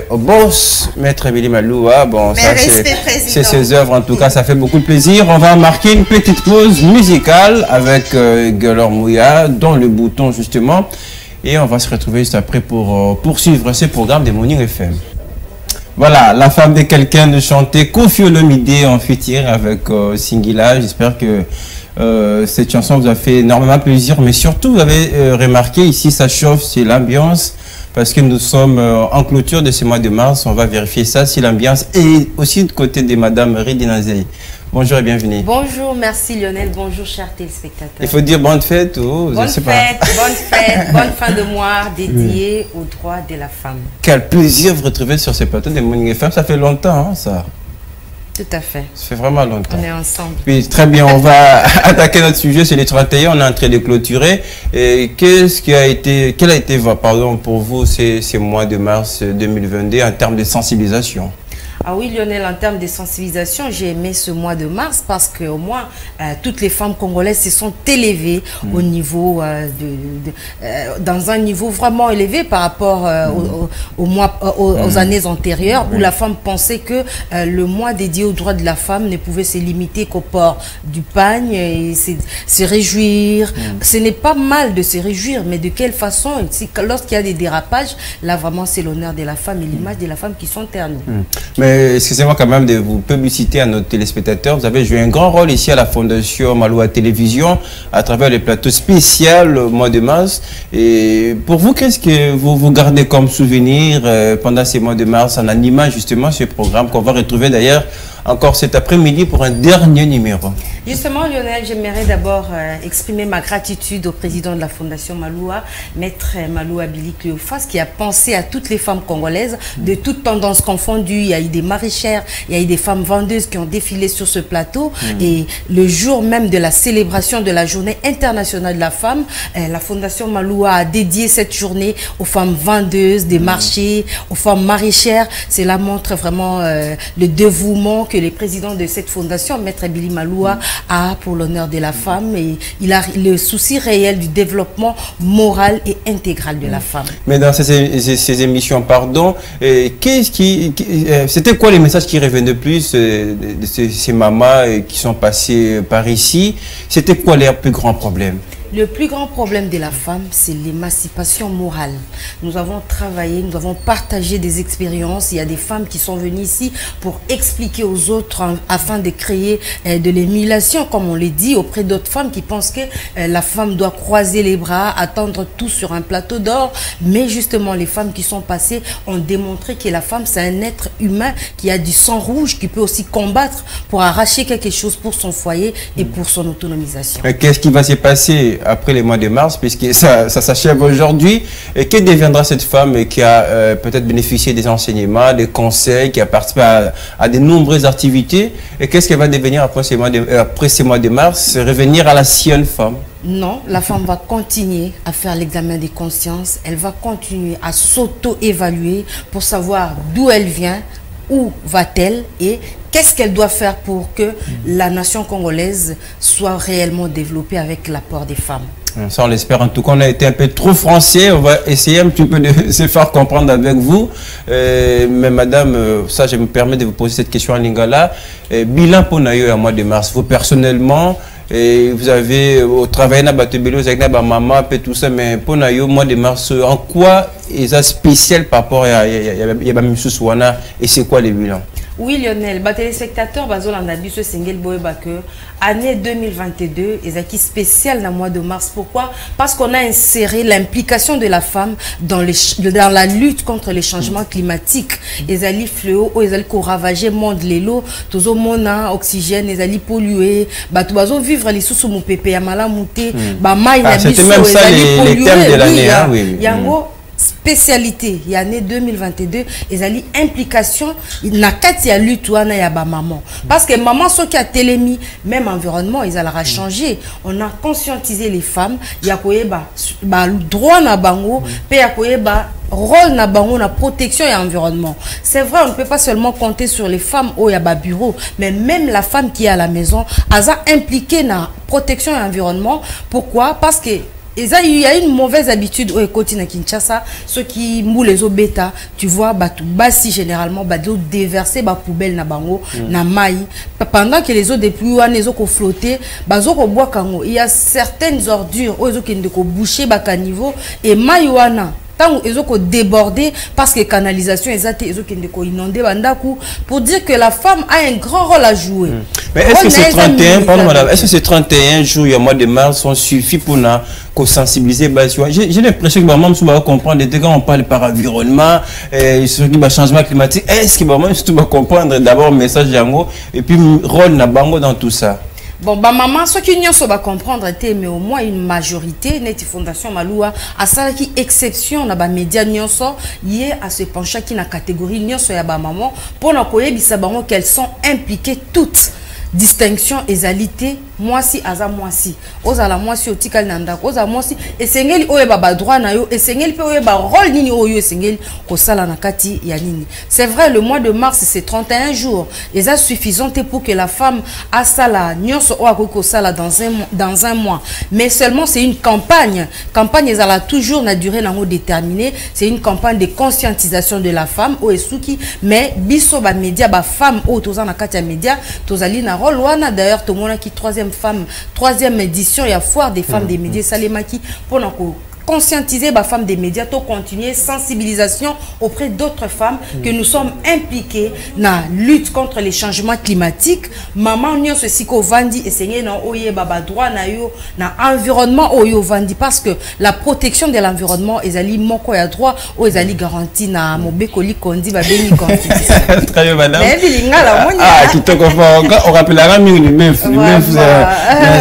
Speaker 1: au boss, Maître Émilie Maloua. Bon, ça c'est ses œuvres, en tout cas ça fait beaucoup de plaisir. On va marquer une petite pause musicale avec Gueulor Mouya dans le bouton justement. Et on va se retrouver juste après pour poursuivre ce programme des Morning FM. Voilà, la femme de quelqu'un de chanter Koffi Olomide en featuring avec Singila. J'espère que cette chanson vous a fait énormément plaisir. Mais surtout, vous avez remarqué ici, ça chauffe, c'est l'ambiance. Parce que nous sommes en clôture de ce mois de mars. On va vérifier ça, si l'ambiance est aussi de côté de Madame Ridinazei. Bonjour et bienvenue.
Speaker 6: Bonjour, merci Lionel. Bonjour, chers téléspectateurs.
Speaker 1: Il faut dire bonne fête ou
Speaker 6: bonne fête, bonne fin de mois dédiée aux droits de la femme.
Speaker 1: Quel plaisir vous retrouver sur ces plateaux des Morning FM. Ça fait longtemps, hein, ça.
Speaker 6: Tout à fait.
Speaker 1: Ça fait vraiment longtemps.
Speaker 6: On est ensemble.
Speaker 1: Puis, très bien, on va attaquer notre sujet, c'est les 31. On est en train de clôturer. Quel a été pour vous ces mois de mars 2022 en termes de sensibilisation?
Speaker 6: Ah oui, Lionel, en termes de sensibilisation, j'ai aimé ce mois de mars parce qu'au moins, toutes les femmes congolaises se sont élevées au niveau, dans un niveau vraiment élevé par rapport aux années antérieures où la femme pensait que le mois dédié aux droits de la femme ne pouvait se limiter qu'au port du pagne et se réjouir. Ce n'est pas mal de se réjouir, mais de quelle façon? Lorsqu'il y a des dérapages, là vraiment c'est l'honneur de la femme et l'image de la femme qui sont à nous.
Speaker 1: Mais excusez-moi quand même de vous publiciter à nos téléspectateurs. Vous avez joué un grand rôle ici à la Fondation Maloua Télévision à travers les plateaux spéciaux au mois de mars. Et pour vous, qu'est-ce que vous gardez comme souvenir pendant ces mois de mars en animant justement ce programme qu'on va retrouver d'ailleurs encore cet après-midi pour un dernier numéro?
Speaker 6: Justement, Lionel, j'aimerais d'abord exprimer ma gratitude au président de la Fondation Maloua, Maître Maloua Billy Cléophas, qui a pensé à toutes les femmes congolaises, de toutes tendances confondues. Il y a eu des maraîchères, il y a eu des femmes vendeuses qui ont défilé sur ce plateau. Et le jour même de la célébration de la Journée internationale de la femme, la Fondation Maloua a dédié cette journée aux femmes vendeuses, des marchés, aux femmes maraîchères. Cela montre vraiment le dévouement que les présidents de cette fondation, Maître Billy Maloua, a pour l'honneur de la femme et il a le souci réel du développement moral et intégral de la femme. Mais dans
Speaker 1: ces émissions, pardon, c'était quoi les messages qui revenaient plus de ces mamans qui sont passées par ici? C'était quoi leurs plus grands problèmes?
Speaker 6: Le plus grand problème de la femme, c'est l'émancipation morale. Nous avons travaillé, nous avons partagé des expériences. Il y a des femmes qui sont venues ici pour expliquer aux autres afin de créer de l'émulation, comme on l'a dit, auprès d'autres femmes qui pensent que la femme doit croiser les bras, attendre tout sur un plateau d'or. Mais justement, les femmes qui sont passées ont démontré que la femme, c'est un être humain qui a du sang rouge, qui peut aussi combattre pour arracher quelque chose pour son foyer et pour son autonomisation.
Speaker 1: Qu'est-ce qui va se passer après les mois de mars, puisque ça s'achève aujourd'hui? Et que deviendra cette femme qui a peut-être bénéficié des enseignements, des conseils, qui a participé à de nombreuses activités? Et qu'est-ce qu'elle va devenir après ces mois de mars? Revenir à la sienne femme?
Speaker 6: Non, la femme va continuer à faire l'examen des consciences. Elle va continuer à s'auto-évaluer pour savoir d'où elle vient, où va-t-elle et qu'est-ce qu'elle doit faire pour que la nation congolaise soit réellement développée avec l'apport des femmes.
Speaker 1: Ça, on l'espère. En tout cas, on a été un peu trop français. On va essayer un petit peu de se faire comprendre avec vous. Mais madame, ça, je me permets de vous poser cette question en lingala. Bilan pour Nayo à mois de mars. Vous, personnellement, vous avez travaillé dans Batebelo, avec ma maman, et tout ça, mais pour Nayo, mois de mars, en quoi est-ce spécial par rapport à Yabami Sousouana et c'est quoi les bilans?
Speaker 6: Oui, Lionel, les téléspectateurs, ce single année 2022, ils ont spécial dans le mois de mars. Pourquoi? Parce qu'on a inséré l'implication de la femme dans la lutte contre les changements climatiques. Ils ont fléau, ils ont ravagé le monde, les lots, tous au monde, oxygène, ils ont pollué, ils ont vivre les sous mon pépé, c'était
Speaker 1: même ça les thèmes de l'année.
Speaker 6: Il y a spécialité, il y a année 2022, ils ont implication, il y a lutte ya ba maman. Parce que maman, ceux qui a télémi, même environnement, ils allaient changer. On a conscientisé les femmes, il y a droit na bango, il y a rôle na bango na protection et environnement. C'est vrai, on ne peut pas seulement compter sur les femmes au yaba bureau, mais même la femme qui est à la maison, elle a impliqué na protection et environnement. Pourquoi? Parce que il y a une mauvaise habitude au côté na Kinshasa, ceux qui moulent les eaux bêta, tu vois, basi généralement déverser ba poubelle na bango na mai pendant que les eaux des pluies les eaux ko flotter, bazo ko bois kango. Il y a certaines ordures aux eaux qui ne ko boucher ba caniveau et mai wana ils ont débordé parce que canalisation ils ont inondé pour dire que la femme a un grand rôle à jouer.
Speaker 1: Mais est-ce que ces 31 pardon madame, est-ce que ces 31 jours il y a mois de mars sont suffis pour sensibiliser? J'ai l'impression que maman va comprendre dès quand on parle par environnement sur le changement climatique, est-ce que maman va comprendre d'abord le message yango et puis rôle na bango dans tout ça?
Speaker 6: Bon, bah maman, ce qui n'y a comprendre, mais au moins une majorité, Neti Fondation Maloua, à ça qui exception, na ba média nyonso, yé à se pencher qui na catégorie nyonso ya ba maman, pour na koye bisabango qu'elles sont impliquées toutes. Distinction égalité moi si aza moi si ozala moi si otikal nanda oza moi si esengeli oye ba droit na yo esengeli pe oye ba rôle nini oyo esengeli ko sala na kati ya nini. C'est vrai, le mois de mars c'est 31 jours et ça suffisant pour que la femme a sala nyonso o akoko sala dans un mois, mais seulement c'est une campagne ezala toujours na durée nango déterminée. C'est une campagne de conscientisation de la femme o esuki, mais biso ba média ba femme o toza na kati ya média tozali na rôle wana. D'ailleurs tout le monde qui troisième édition, il y a foire des femmes des médias Salemaki pour conscientiser les femmes des médias, pour continuer sensibilisation auprès d'autres femmes que nous sommes impliquées dans la lutte contre les changements climatiques. Maman nyo ceci ko vandi essayer na oye baba droit na yo na environnement oyo vandi, parce que la protection de l'environnement ezali moko ya droit o ezali garantie na mobekoli kondi ba beni konti.
Speaker 1: Très bien madame. Qui te confond, on rappellera mieux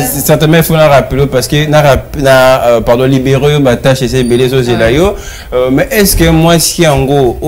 Speaker 1: certainement il faut la rappeler parce que pardon libéreux tâche et les autres mais est-ce que moi si en gros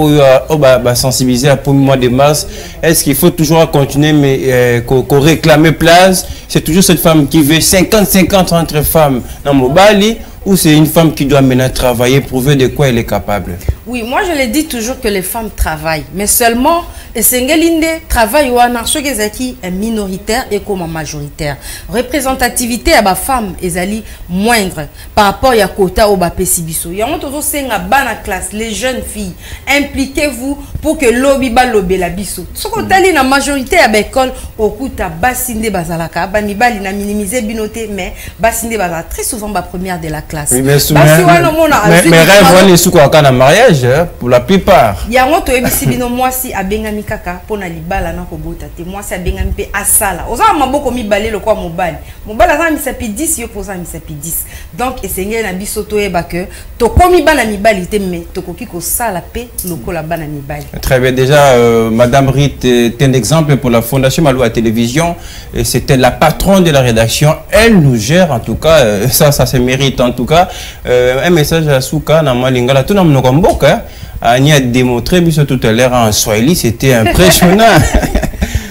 Speaker 1: sensibiliser pour le mois de mars, est-ce qu'il faut toujours continuer mais qu'on réclamer place? C'est toujours cette femme qui veut 50-50 entre femmes dans mon bali, ou c'est une femme qui doit maintenant travailler, prouver de quoi elle est capable?
Speaker 6: Oui, moi je le dis toujours que les femmes travaillent, mais seulement Sengelinde travail wana ceux qui est minoritaire et comme majoritaire. Représentativité à ba femme ezali moindre par rapport à quota au ba pesibiso. Ya on tozo senga bana classe, les jeunes filles, impliquez-vous pour que lobby ba lobby la biso. Ce qu'on tali na majorité à l'école okuta basinde bazalaka ba mibali na minimiser binoté, mais basinde bazala très souvent ba première de la classe.
Speaker 1: Oui, mais rêve les sous quoi na mariage pour la plupart.
Speaker 6: Ya on to ebisi bino moi si abengami kaka pona libala na kobota te moi si abengami pe asala. Oza maboko mibale le kwa mobali. Mobali za misapi 10 yo poza misapi 10. Donc esengeli na biso to eba que to komi bana mibali te mais to koki ko sala pe lokola bana mibali.
Speaker 1: Très bien, déjà madame Rit est un exemple pour la Fondation Maloua Télévision, c'était la patronne de la rédaction, elle nous gère en tout cas, ça se mérite en tout cas. Un message à Souka na malingala tout na mnokomboka. Annie a démontré tout à l'heure en Swahili, c'était impressionnant.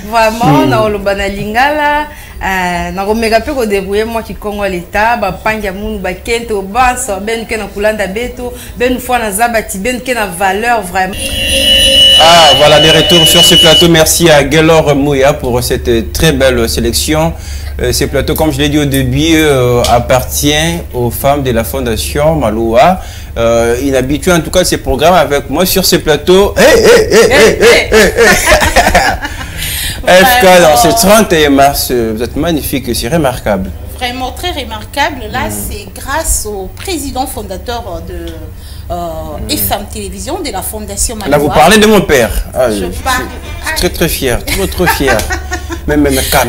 Speaker 6: Vraiment, dans le banalingala, na romega pe ko débrouiller moi qui Congo l'état, ba panga munu ba kente au banso, ben ke na kulanda beto, ben fois na zabati, ben ke na valeur vraiment.
Speaker 1: Ah, voilà des retours sur ce plateau. Merci à Gelor Mouya pour cette très belle sélection. Ce plateau, comme je l'ai dit au début, appartient aux femmes de la Fondation Maloua. Il habitue en tout cas ces programmes avec moi sur ce plateau. FK, dans ce 31 mars, vous êtes magnifique, c'est remarquable.
Speaker 7: Vraiment très remarquable. Là, c'est grâce au président fondateur FM Télévision de la Fondation Maloua.
Speaker 1: Là, vous parlez de mon père. Ah,
Speaker 7: Je parle.
Speaker 1: je suis très fier, trop fier. Mais quand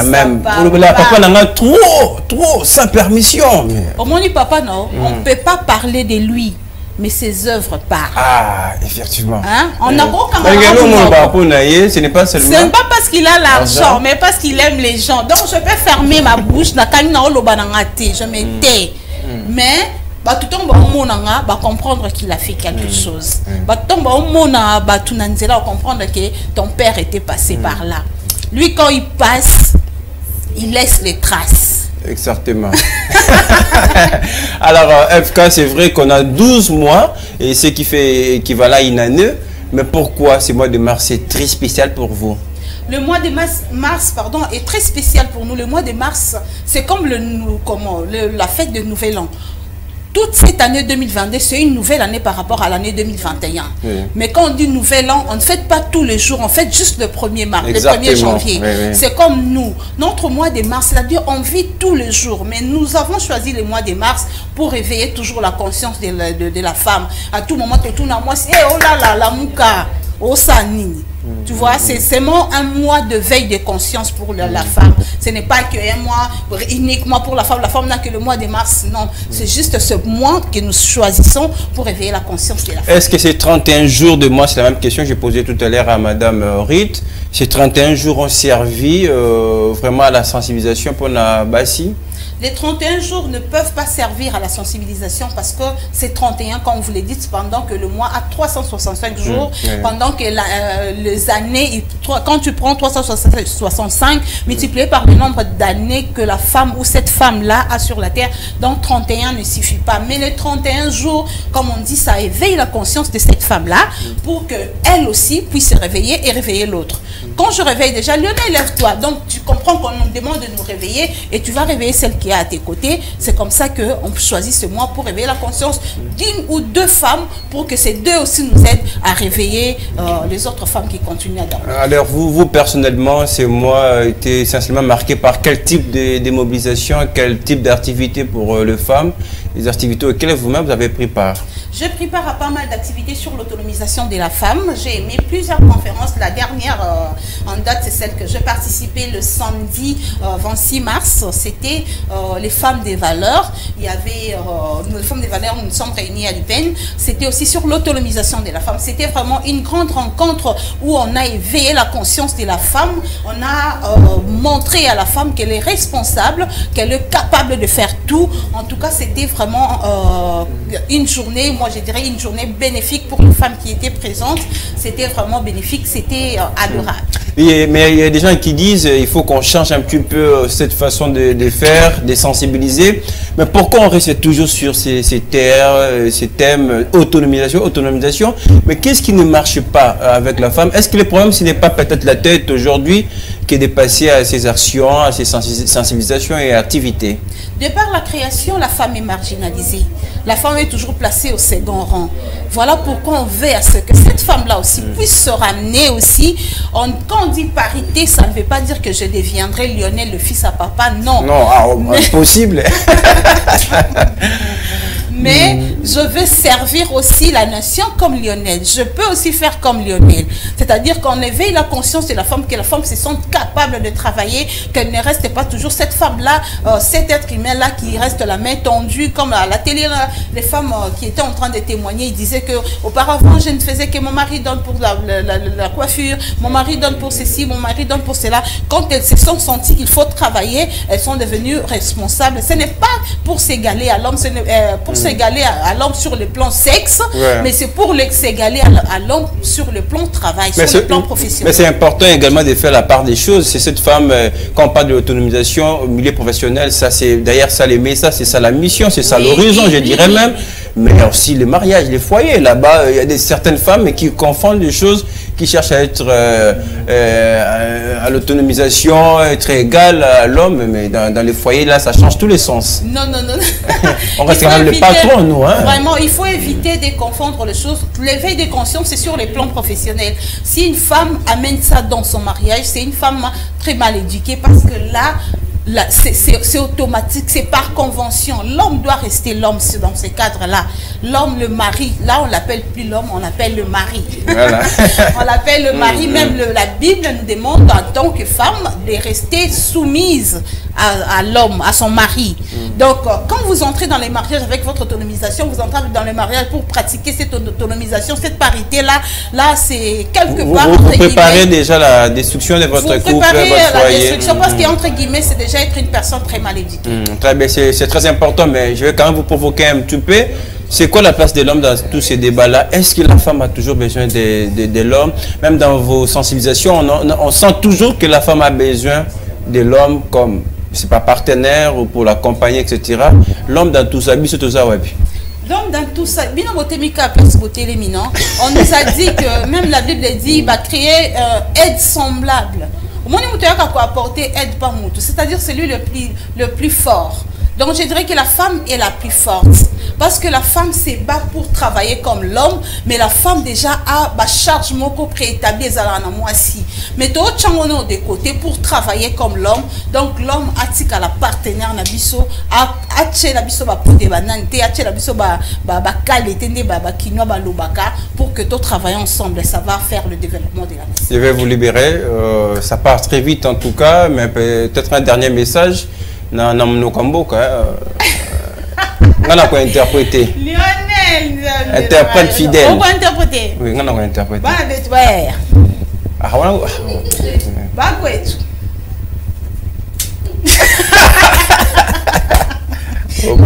Speaker 1: même.
Speaker 7: Papa,
Speaker 1: Papa n'a trop, sans permission. Mais...
Speaker 7: Au moins, papa, non, on ne peut pas parler de lui. Mais ses œuvres parlent.
Speaker 1: Ah, effectivement.
Speaker 7: Hein? On a beau quand
Speaker 1: ce n'est pas seulement...
Speaker 7: Ce n'est pas parce qu'il a l'argent, mais parce qu'il aime les gens. Donc, je peux fermer ma bouche. Je me tais. Mais... tout le monde va comprendre qu'il a fait quelque chose. Tout le monde va comprendre que ton père était passé par là. Lui, quand il passe, il laisse les traces.
Speaker 1: Exactement. Alors, FK, c'est vrai qu'on a 12 mois, et ce qui fait équivalent à une année. Mais pourquoi ce mois de mars c'est très spécial pour vous?
Speaker 7: Le mois de mars est très spécial pour nous. Le mois de mars, c'est comme la fête de Nouvel An. Toute cette année 2022, c'est une nouvelle année par rapport à l'année 2021. Oui. Mais quand on dit nouvel an, on ne fête pas tous les jours, on fête juste le 1er mars,
Speaker 1: exactement.
Speaker 7: Le 1er janvier.
Speaker 1: Oui, oui.
Speaker 7: C'est comme nous. Notre mois de mars, c'est-à-dire on vit tous les jours. Mais nous avons choisi le mois de mars pour réveiller toujours la conscience de la femme. À tout moment, tout le monde, oh là là, la mouka, oh ça nini. Tu vois, c'est seulement un mois de veille de conscience pour la femme. Ce n'est pas qu'un mois uniquement pour la femme. La femme n'a que le mois de mars. Non, c'est juste ce mois que nous choisissons pour réveiller la conscience de la femme.
Speaker 1: Est-ce que ces 31 jours de mois, c'est la même question que j'ai posée tout à l'heure à Madame Rite. Ces 31 jours ont servi vraiment à la sensibilisation pour la Bassi?
Speaker 7: Les 31 jours ne peuvent pas servir à la sensibilisation parce que c'est 31, comme vous le dites, pendant que le mois a 365 jours, pendant que les années, quand tu prends 365, multiplié par le nombre d'années que la femme ou cette femme-là a sur la terre, donc 31 ne suffit pas. Mais les 31 jours, comme on dit, ça éveille la conscience de cette femme-là pour qu'elle aussi puisse se réveiller et réveiller l'autre. Quand je réveille déjà, Lionel, lève-toi. Donc tu comprends qu'on nous demande de nous réveiller et tu vas réveiller celle qui est à tes côtés. C'est comme ça qu'on choisit ce mois pour réveiller la conscience d'une ou deux femmes pour que ces deux aussi nous aident à réveiller les autres femmes qui continuent à dormir.
Speaker 1: Alors vous personnellement, ce mois a été essentiellement marqué par quel type de mobilisation, quel type d'activité pour les femmes, les activités auxquelles vous-même vous avez pris part?
Speaker 7: J'ai pris part à pas mal d'activités sur l'autonomisation de la femme. J'ai aimé plusieurs conférences. La dernière en date, c'est celle que j'ai participé le samedi 26 mars. C'était les femmes des valeurs. Il y avait les femmes des valeurs, nous nous sommes réunis à l'UPEN. C'était aussi sur l'autonomisation de la femme. C'était vraiment une grande rencontre où on a éveillé la conscience de la femme. On a montré à la femme qu'elle est responsable, qu'elle est capable de faire tout. En tout cas, c'était vraiment une journée, moi je dirais une journée bénéfique pour les femmes qui étaient présentes. C'était vraiment bénéfique, c'était adorable.
Speaker 1: Oui, mais il y a des gens qui disent qu'il faut qu'on change un petit peu cette façon de faire, de sensibiliser. Mais pourquoi on reste toujours sur ces thèmes autonomisation? Mais qu'est-ce qui ne marche pas avec la femme? Est-ce que le problème, ce n'est pas peut-être la tête aujourd'hui qui est de passer à ces actions, à ces sensibilisations et activités?
Speaker 7: De par la création, la femme est marginalisée. La femme est toujours placée au second rang. Voilà pourquoi on veut à ce que cette femme-là aussi puisse se ramener aussi. Quand on dit parité, ça ne veut pas dire que je deviendrai Lionel, le fils à papa, non.
Speaker 1: Non, impossible.
Speaker 7: Mais je veux servir aussi la nation comme Lionel. Je peux aussi faire comme Lionel. C'est-à-dire qu'on éveille la conscience de la femme, que la femme se sente capable de travailler, qu'elle ne reste pas toujours cette femme-là, cet être humain-là qui reste la main tendue, comme à la télé, les femmes qui étaient en train de témoigner, ils disaient qu'auparavant, je ne faisais que mon mari donne pour la coiffure, mon mari donne pour ceci, mon mari donne pour cela. Quand elles se sont senties qu'il faut travailler, elles sont devenues responsables. Ce n'est pas pour s'égaler à l'homme, pour s'égaler à l'homme sur le plan sexe, mais c'est pour s'égaler à l'homme sur le plan travail, sur le plan professionnel.
Speaker 1: Mais c'est important également de faire la part des choses. C'est cette femme, quand on parle de l'autonomisation au milieu professionnel, ça c'est d'ailleurs ça les messages, c'est ça la mission, c'est ça l'horizon, je dirais même. Mais aussi le mariage, les foyers, là-bas, il y a certaines femmes qui confondent les choses, qui cherchent à être à l'autonomisation, être égale à l'homme, mais dans les foyers, là, ça change tous les sens.
Speaker 7: Non.
Speaker 1: On reste quand même le patron, nous. Hein.
Speaker 7: Vraiment, il faut éviter de confondre les choses. L'éveil des consciences, c'est sur les plans professionnels. Si une femme amène ça dans son mariage, c'est une femme très mal éduquée parce que là, c'est automatique, c'est par convention. L'homme doit rester l'homme dans ces cadres-là. L'homme, le mari, là on l'appelle plus l'homme, on l'appelle le mari. Voilà. On l'appelle le mari. Même la Bible nous demande en tant que femme de rester soumise à l'homme, à son mari. Donc quand vous entrez dans les mariages avec votre autonomisation, vous entrez dans les mariages pour pratiquer cette autonomisation, cette parité-là, là c'est quelque part...
Speaker 1: Vous préparez déjà la destruction de votre couple,
Speaker 7: votre foyer.
Speaker 1: La
Speaker 7: destruction parce qu'entre guillemets, c'est déjà être une personne très mal éduquée.
Speaker 1: Très bien, c'est très important, mais je vais quand même vous provoquer un petit peu. C'est quoi la place de l'homme dans tous ces débats-là? Est-ce que la femme a toujours besoin de l'homme? Même dans vos sensibilisations, on sent toujours que la femme a besoin de l'homme comme, c'est pas partenaire ou pour l'accompagner, etc. L'homme dans tout ça, c'est tout ça, ouais.
Speaker 7: L'homme dans tout ça, on nous a dit que même la Bible dit il va créer aide semblable. Au moins, il va apporter aide par moutou, c'est-à-dire c'est lui le plus fort. Donc je dirais que la femme est la plus forte. Parce que la femme se bat pour travailler comme l'homme, mais la femme déjà a la charge moko préétablie à moi aussi. Mais tout changono de côté pour travailler comme l'homme. Donc l'homme a tika la partenaire na biso, a tché la biso ba pote banante, a tché la biso ba qualité ne ba kinwa ba lobaka pour que tout travaille ensemble. Ça va faire le développement de la nation.
Speaker 1: Je vais vous libérer. Ça part très vite en tout cas, mais peut-être un dernier message. Non, on a quoi interpréter.
Speaker 7: Lionel,
Speaker 1: interprète fidèle.
Speaker 7: On va interpréter.
Speaker 1: Oui, on a quoi interpréter.
Speaker 7: Bah, ouais.
Speaker 1: Ah, voilà.
Speaker 7: Bah, quoi.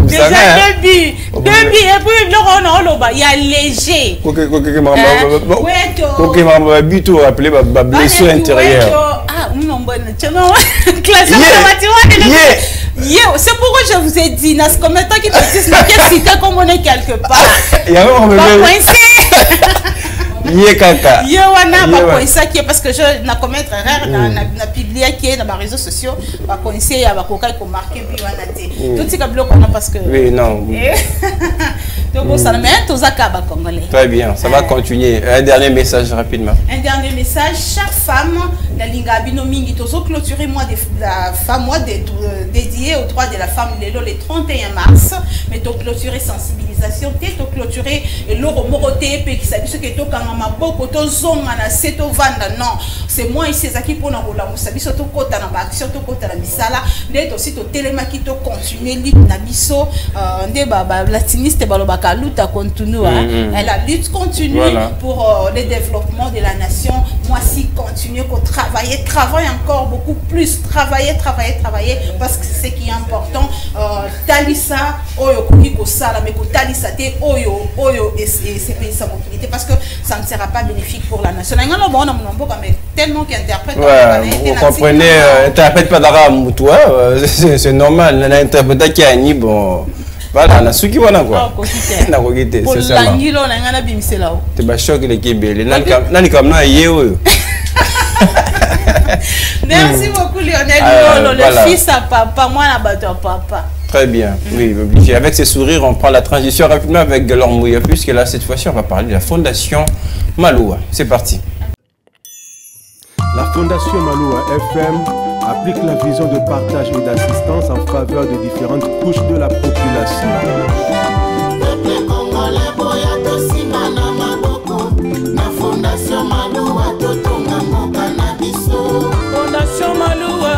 Speaker 7: Déjà deux buts, et puis il y a léger.
Speaker 1: Ok, but ou appeler ma blessure intérieure.
Speaker 7: Ah, non, bonne. C'est pourquoi je vous ai dit, dans ce commentaire qui te dit, que si tu comme on est quelque part. Il y a un
Speaker 1: kaka.
Speaker 7: Parce que je n'ai commettre erreur na publié qui est dans les réseaux sociaux va coincer à va coca ko marquer puis tout ce bloc on a parce que
Speaker 1: oui non
Speaker 7: donc ça met tous à caba congolais.
Speaker 1: Très bien, ça va continuer. Un dernier message rapidement.
Speaker 7: Un dernier message, chaque femme la linga binomingi tozo clôturer mois de la femme mois dédié aux droits de la femme le 31 mars mais to clôturer sensibilisation to clôturer l'oro moroté pe qui sabi ce que to maboko to zonga na seto vanda non c'est moi ici ezaki pona kola musabi surtout kota na action to kota na misala ndeto aussi to telemaki to continuer lit na biso nde ba latiniste balobaka luta continue la lutte continue pour le développement de la nation. Moi si continuer ko travailler encore beaucoup plus travailler parce que c'est ce qui est important talisa oyo ko sala mais ko talisa te oyo et c'est pays sa mobilité parce que ça ne sera pas bénéfique pour la nation. Mais tellement qu'il interprète.
Speaker 1: Vous comprenez, interprète pas d'arabe, toi, c'est normal. L'interprète qui a ni bon. Voilà, na suki wana quoi. Na kokite, c'est ça.
Speaker 7: Langilo na ngana bimiselao.
Speaker 1: Te ba choc le kebele. Nani comme na yeo.
Speaker 7: Merci beaucoup Lionel Lolo, le fils à papa, moi la bateau à papa.
Speaker 1: Très bien, oui, obligé. Avec ces sourires, on prend la transition rapidement avec Galor Mouya, puisque là, cette fois-ci, on va parler de la Fondation Maloua. C'est parti.
Speaker 4: La Fondation Maloua FM applique la vision de partage et d'assistance en faveur des différentes couches de la population.
Speaker 8: Fondation Maloua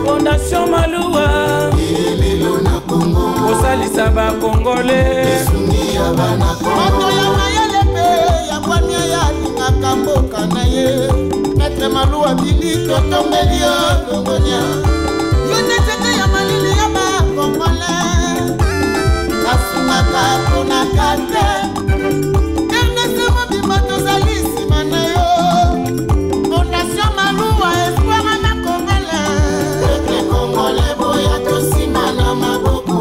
Speaker 8: Fondation Maloua Osalisa ba Congolais
Speaker 9: Moto ya mayele pe ya kwanya ya lingaka mboka na ye Maître Maloua Billy totombeli yo Congolia Yo netete ya malili ya ba Congolais Kasumaka pona kate Ernest Mobimba tozali nsima na yo Fondation Maloua espoir na Congolais Peuple Congolais boya tosima na maboko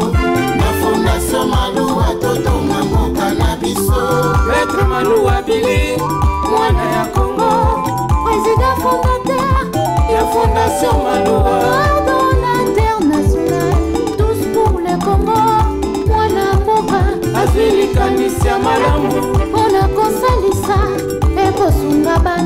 Speaker 9: Na Fondation Maloua totonga moka na biso
Speaker 8: Maître Maloua Billy mwana ya Congo
Speaker 10: Président fondateur
Speaker 8: ya Fondation Maloua
Speaker 10: Pardon international Tous pour le Congo Mwana mboka
Speaker 8: Azwili kanisi ya malamu
Speaker 10: Pona kosalisa Eko sunga bana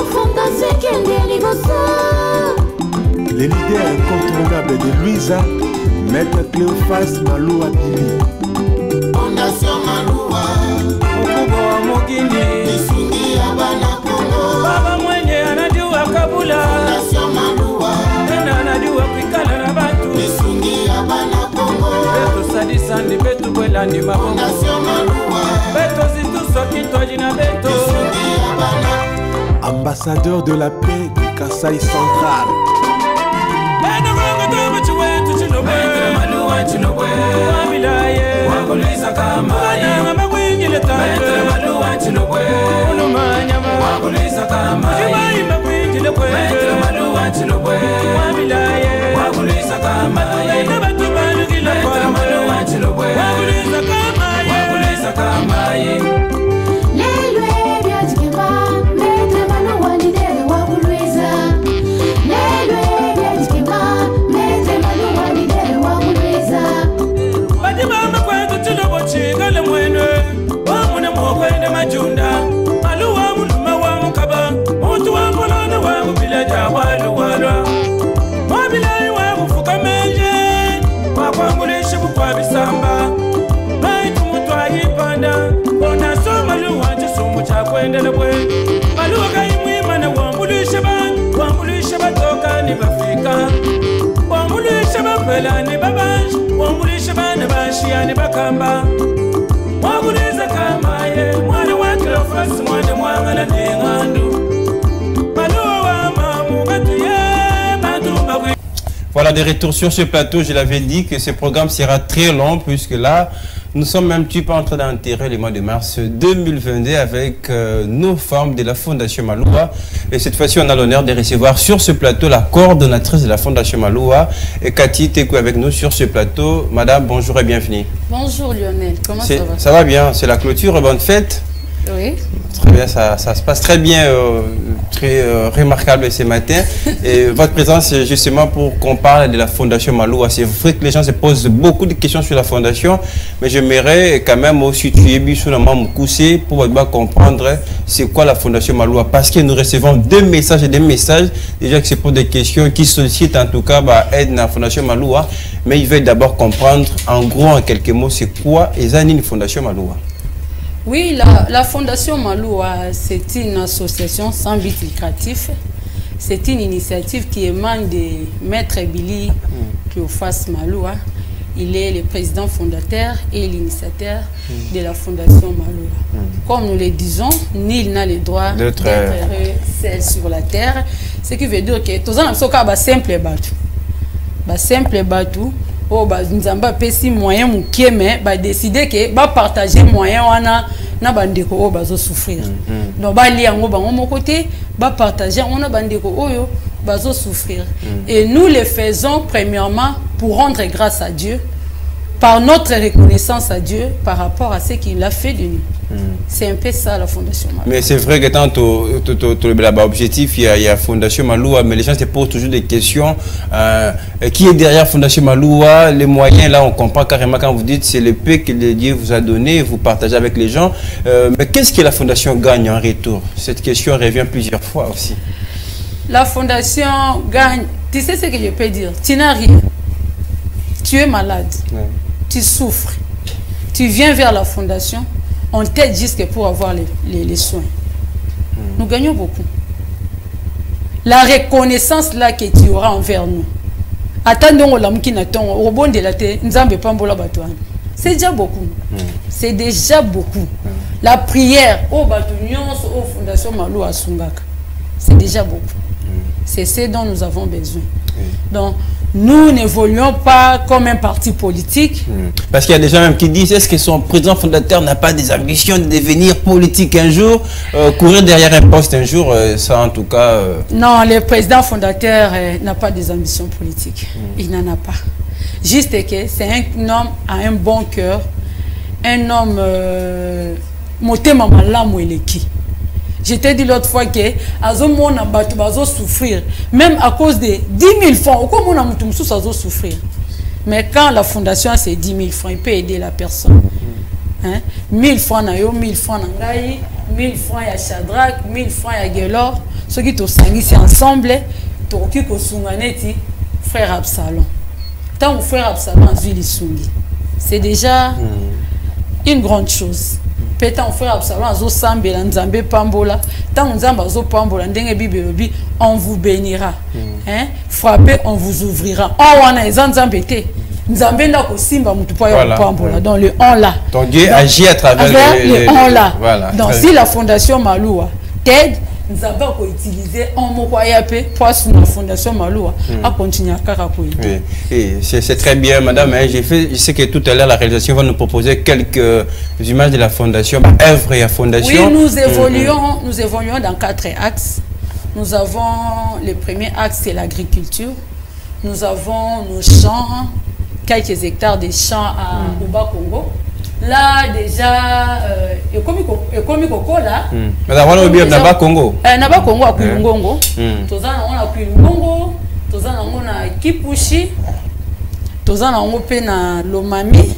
Speaker 10: fondation kende liboso.
Speaker 4: Les leaders incontournables de Louisa, Maître Cléophas Maloua Billy.
Speaker 9: Fondation Maloua
Speaker 8: Okubo wa Mokindi
Speaker 9: Isungi ya bana Kongo.
Speaker 8: Baba mwenye anajua kabula
Speaker 9: Fondation Maloua
Speaker 8: Tena anajua kuikala na batu
Speaker 9: Isungi ya bana Kongo.
Speaker 8: Beto sadisandi betu bwelandi mabongo
Speaker 9: Fondation Maloua
Speaker 8: Beto zitu soki twajina beto
Speaker 9: Isungi ya bana.
Speaker 4: Ambassadeur de la paix du Kasaï central.
Speaker 8: Maître Maloua Chilobwe Wamilaye Wakulisa Kamaye Maître Maloua Chilobwe Wakulisa Kamaye Maître Maloua Chilobwe Wamilaye Wakulisa Kamaye Maître Maloua Chilobwe Wakulisa Kamaye
Speaker 10: Lelwe byajikema, Maître Maloua lidere wakulwiza. Lelwe byajikema, Maître Maloua lidere wakulwiza.
Speaker 8: Badimama kwetu Chilobo chigale mwene Wamune mwokwende majunda Maloua muluma wa mukaba Muntu wa mulona wa mubileja walu walwa Mwabilayi wa mufuka menje Wakwangulishi bukwa bisamba Baitu mutwa yipanda Bona so Maloua chisumu cha kwendele bwe Maloua kaimwima na wambulishe ba Wambulishe batoka ni bafika Wambulishe bapela ni babanji Wambulishe bana bashia ni bakamba Wakuliza Kamaye Mwana wa Cléophas mwana mwangala nengandu Maloua wa mamu gatuye Bantumba kwe.
Speaker 1: Voilà, de retour sur ce plateau, je l'avais dit que ce programme sera très long puisque là, nous sommes un petit peu en train d'enterrer le mois de mars 2022 avec nos femmes de la Fondation Maloua. Et cette fois-ci, on a l'honneur de recevoir sur ce plateau la coordonnatrice de la Fondation Maloua, et Cathy Tekou avec nous sur ce plateau. Madame, bonjour et bienvenue.
Speaker 11: Bonjour Lionel, comment ça va?
Speaker 1: Ça va bien, c'est la clôture, bonne fête.
Speaker 11: Oui.
Speaker 1: Très bien, ça se passe très bien, très remarquable ce matin. Et votre présence, c'est justement pour qu'on parle de la Fondation Maloua. C'est vrai que les gens se posent beaucoup de questions sur la Fondation, mais j'aimerais quand même aussi tuer Bissounaman Moukoussé pour comprendre c'est quoi la Fondation Maloua. Parce que nous recevons des messages, déjà que c'est pour des questions qui sollicitent en tout cas aide à la Fondation Maloua. Mais ils veulent d'abord comprendre en gros, en quelques mots, c'est quoi une Fondation Maloua.
Speaker 11: Oui, la Fondation Maloua, c'est une association sans but lucratif. C'est une initiative qui émane de Maître Billy Cléophas Maloua. Il est le président fondateur et l'initiateur de la Fondation Maloua. Comme nous le disons, nul n'a le droit d'être seul sur la terre. Ce qui veut dire que tous les gens ont simple bateau. Oh, nzamba pesi moyen mukie mais décider que partager moyen wana na bandeko o bazo souffrir. Donc li yango bango mon côté partager on a bandeko oyo bazo souffrir. Et nous le faisons premièrement pour rendre grâce à Dieu par notre reconnaissance à Dieu par rapport à ce qu'il a fait de nous. C'est un peu ça la Fondation Maloua.
Speaker 1: Mais c'est vrai que tant l'objectif, il y a la Fondation Maloua, mais les gens se posent toujours des questions. Qui est derrière Fondation Maloua? Les moyens, là, on comprend carrément quand vous dites c'est le paix que Dieu vous a donné, vous partagez avec les gens. Mais qu'est-ce que la Fondation gagne en retour? Cette question revient plusieurs fois aussi.
Speaker 11: La Fondation gagne, tu sais ce que je peux dire? Tu n'as rien. Tu es malade. Ouais. Tu souffres. Tu viens vers la Fondation. On t'aide jusque pour avoir les soins. Nous gagnons beaucoup. La reconnaissance là que tu auras envers nous. C'est déjà beaucoup. C'est déjà beaucoup. La prière au Fondation Maloua Sungaka. C'est déjà beaucoup. C'est ce dont nous avons besoin. Donc, nous n'évoluons pas comme un parti politique.
Speaker 1: Parce qu'il y a des gens même qui disent, est-ce que son président fondateur n'a pas des ambitions de devenir politique un jour, courir derrière un poste un jour, ça en tout cas...
Speaker 11: Non, le président fondateur n'a pas des ambitions politiques. Il n'en a pas. Juste que c'est un homme à un bon cœur, un homme... Motema malamu eleki. Je t'ai dit l'autre fois que Azomona Batu bazo souffrir, même à cause de 10 000 francs. Comment on a souffrir? Mais quand la fondation a ces 10 000 francs, il peut aider la personne. hein 1000 francs na yo 1000 francs na ngai 1000 francs ya Shadrach 1000 francs ya Gelor ceux qui to sangisi ensemble toki ko sunganeti frère Absalom tant frère Absalom azui lisungi c'est déjà une grande chose pétant frère Absalom azo sambela nzambe pambola tant nzamba azo pambola ndenge bibelobi on vous bénira hein frappez on vous ouvrira on wana nzambe te nzambe na ko simba mutu pa ya pambola dans le on là
Speaker 1: donc Dieu agit à travers
Speaker 11: le on là
Speaker 1: voilà
Speaker 11: donc si la fondation Maloua t'aide nous avons utilisé un mot pour la fondation Maloua à continuer à Karakoui.
Speaker 1: Oui, c'est très bien, madame. Je sais que tout à l'heure, la réalisation va nous proposer quelques images de la fondation, œuvre et la fondation.
Speaker 11: Oui, nous évoluons dans 4 axes. Nous avons le premier axe, c'est l'agriculture. Nous avons nos champs, quelques hectares de champs à Uba Congo. Là déjà ekomi kokola
Speaker 1: madame wana obi na ba Congo
Speaker 11: na ba Congo akulungongo tozana on akulungongo tozana on na Kipushi tozana on pe na Lomami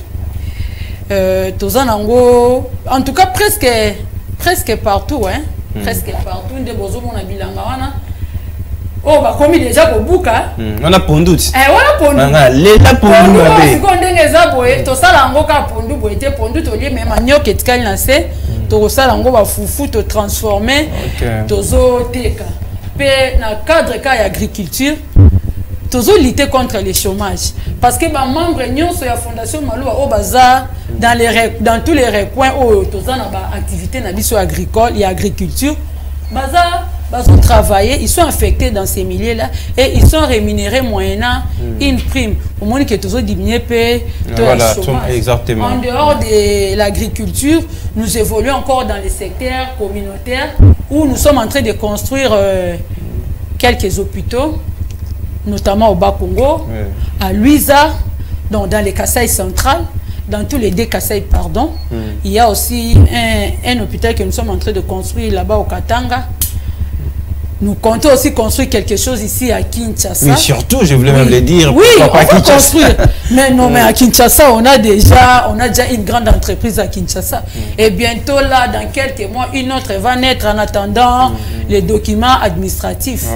Speaker 11: tozana ngo en tout cas presque partout hein presque partout nde bozo mona bilanga wana oh bah comme déjà ko buka
Speaker 1: on a pondut
Speaker 11: wana pondu
Speaker 1: leta pondu
Speaker 11: babe siko ndenge za boye to sala ngo ka pondu boye te pondu to lié même nyoka etikali na se to sala ngo ba fufu to transformer tozo teka pe na cadre ka ya agriculture tozo lutter contre le chômage parce que ba membre nyonso ya fondation Maloua o baza dans tous les recoins o tozana ba activité na biso agricole et agriculture baza ont travaillé, ils sont affectés dans ces milieux-là et ils sont rémunérés moyennant une prime. Au moins que tous diminuer
Speaker 1: voilà, exactement.
Speaker 11: En dehors de l'agriculture, nous évoluons encore dans les secteurs communautaires où nous sommes en train de construire quelques hôpitaux, notamment au Bas-Congo, à Luisa, donc dans les Kasaï centrales, dans tous les deux Kasaï, pardon. Il y a aussi un hôpital que nous sommes en train de construire là-bas au Katanga. Nous comptons aussi construire quelque chose ici à Kinshasa.
Speaker 1: Mais surtout, je voulais même le dire.
Speaker 11: Oui, on va construire. Mais non, mais à Kinshasa, on a déjà une grande entreprise à Kinshasa. Et bientôt là, dans quelques mois, une autre va naître en attendant les documents administratifs.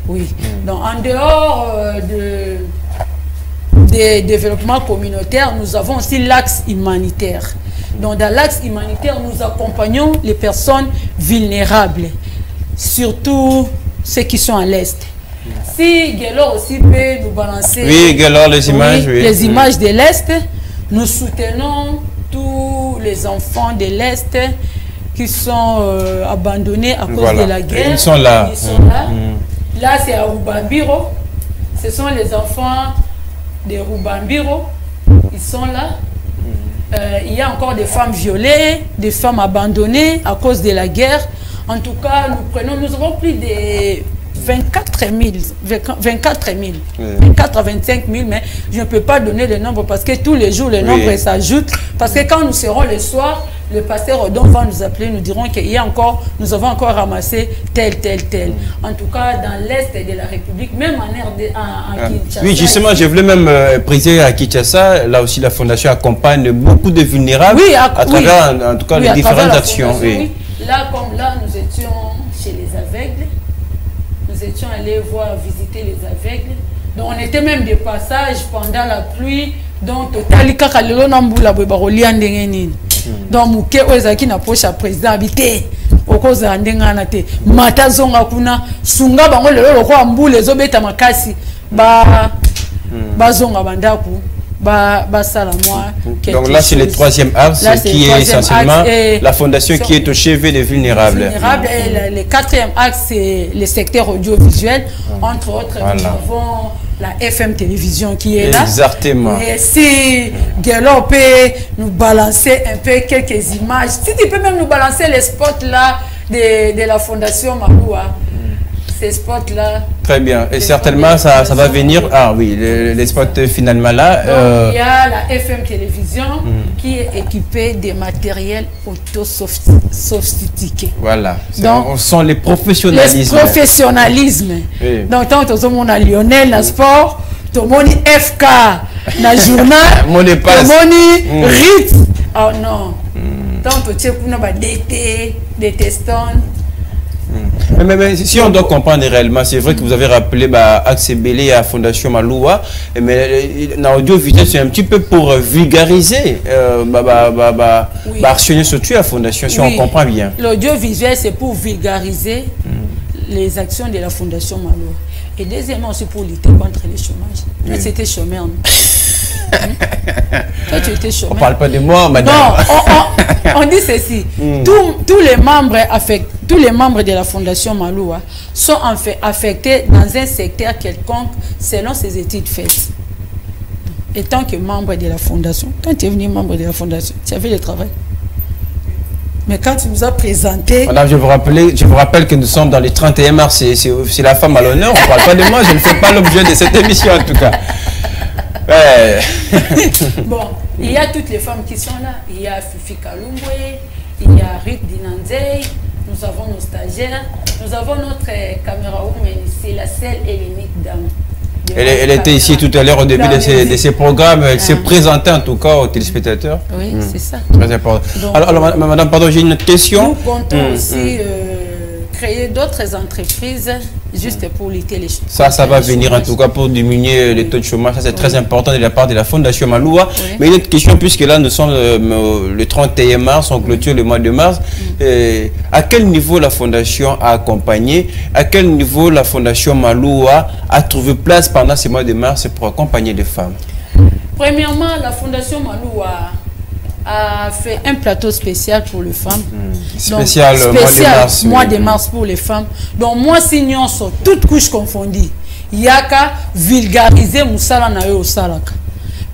Speaker 11: Oui. Donc en dehors des développements communautaires, nous avons aussi l'axe humanitaire. Donc dans l'axe humanitaire, nous accompagnons les personnes vulnérables. Surtout ceux qui sont à l'Est. Si Gelor aussi peut nous balancer
Speaker 1: les images,
Speaker 11: les images de l'Est, nous soutenons tous les enfants de l'Est qui sont abandonnés à cause de la guerre.
Speaker 1: Ils sont là.
Speaker 11: Là, c'est à Rubambiro. Ce sont les enfants de Rubambiro. Ils sont là. Il y a encore des femmes violées, des femmes abandonnées à cause de la guerre. En tout cas, nous avons plus de 24 à 25 000, mais je ne peux pas donner le nombre parce que tous les jours, le nombre s'ajoute. Parce que quand nous serons le soir, le pasteur Odon va nous appeler, nous dirons qu'il y a encore, nous avons encore ramassé tel. En tout cas, dans l'Est de la République, même en Kinshasa.
Speaker 1: Oui, justement, je voulais même préciser à Kinshasa, là aussi la Fondation accompagne beaucoup de vulnérables à travers, en tout cas, les différentes actions.
Speaker 11: Là, comme là, nous étions chez les aveugles. Nous étions allés visiter les aveugles. Donc, on était même de passage pendant la pluie. Donc, donc, Mouké, Ozaki n'a pas président habité. Au cause de Ndengana, Mata Zonga Kuna, Sunga Bango, le roi Mbou, les obéta Makasi, Zonga Bandaku.
Speaker 1: Donc là, c'est le troisième axe qui est essentiellement la fondation qui est au chevet des vulnérables.
Speaker 11: Et le quatrième axe, c'est le secteur audiovisuel. Entre autres, nous avons la FM télévision qui est là.
Speaker 1: Exactement.
Speaker 11: Et si Gelor peut nous balancer un peu quelques images, si tu peux même nous balancer les spots là de la fondation Maloua. Ces spots-là.
Speaker 1: Très bien. Et certainement, ça va venir. Ah oui, les spots finalement là.
Speaker 11: Donc, il y a la FM télévision qui est équipée de matériel auto-sophistiqué.
Speaker 1: Voilà. Donc, on sent les professionnalismes.
Speaker 11: Le professionnalisme. Oui. Donc, tant que tout le monde a Lionel, dans sport, tout le monde FK, dans le journal, tout le monde RIT. Oh non. tant que tu es des testons.
Speaker 1: Mais si on doit comprendre réellement, c'est vrai que vous avez rappelé Axe Belé à Fondation Maloua, mais l'audiovisuel c'est un petit peu pour vulgariser, actionner surtout à Fondation, si on comprend bien.
Speaker 11: L'audiovisuel c'est pour vulgariser les actions de la Fondation Maloua. Et deuxièmement aussi pour lutter contre le chômage. Toi, tu étais chômeur, non? Toi, tu étais chômeur.
Speaker 1: On ne parle pas de moi, madame.
Speaker 11: Non, on dit ceci. Tous les membres de la Fondation Maloua sont en fait affectés dans un secteur quelconque selon ses études faites. Et tant que membre de la Fondation, quand tu es venu membre de la Fondation, tu as fait le travail. Mais quand tu nous as présenté...
Speaker 1: Madame, je vous rappelle que nous sommes dans le 31 mars, c'est la femme à l'honneur, on ne parle pas de moi, je ne fais pas l'objet de cette émission en tout cas.
Speaker 11: Bon, il y a toutes les femmes qui sont là, il y a Fifi Kalumbwe, il y a Ruth Dinanzei, nous avons nos stagiaires, nous avons notre caméra woman, c'est la seule et l'unique dame.
Speaker 1: Elle était ici tout à l'heure au début de ces programmes. Elle s'est présentée en tout cas aux téléspectateurs.
Speaker 11: Oui, c'est ça.
Speaker 1: Très important. Donc, alors, madame, pardon, j'ai une autre question.
Speaker 11: Nous comptons aussi créer d'autres entreprises juste pour lutter les chômage.
Speaker 1: Ça va venir en tout cas pour diminuer les taux de chômage. Ça, c'est très important de la part de la Fondation Maloua. Mais une autre question, puisque là, nous sommes le 31 mars, on clôture le mois de mars. À quel niveau la Fondation a accompagné? À quel niveau la Fondation Maloua a trouvé place pendant ce mois de mars pour accompagner les femmes?
Speaker 11: Premièrement, la Fondation Maloua a fait un plateau spécial pour les femmes.
Speaker 1: Spécial
Speaker 11: mois de mars pour les femmes. Donc moi, si nous sommes toutes couches confondues, il y a qu'à vulgariser Moussala na yo salaka.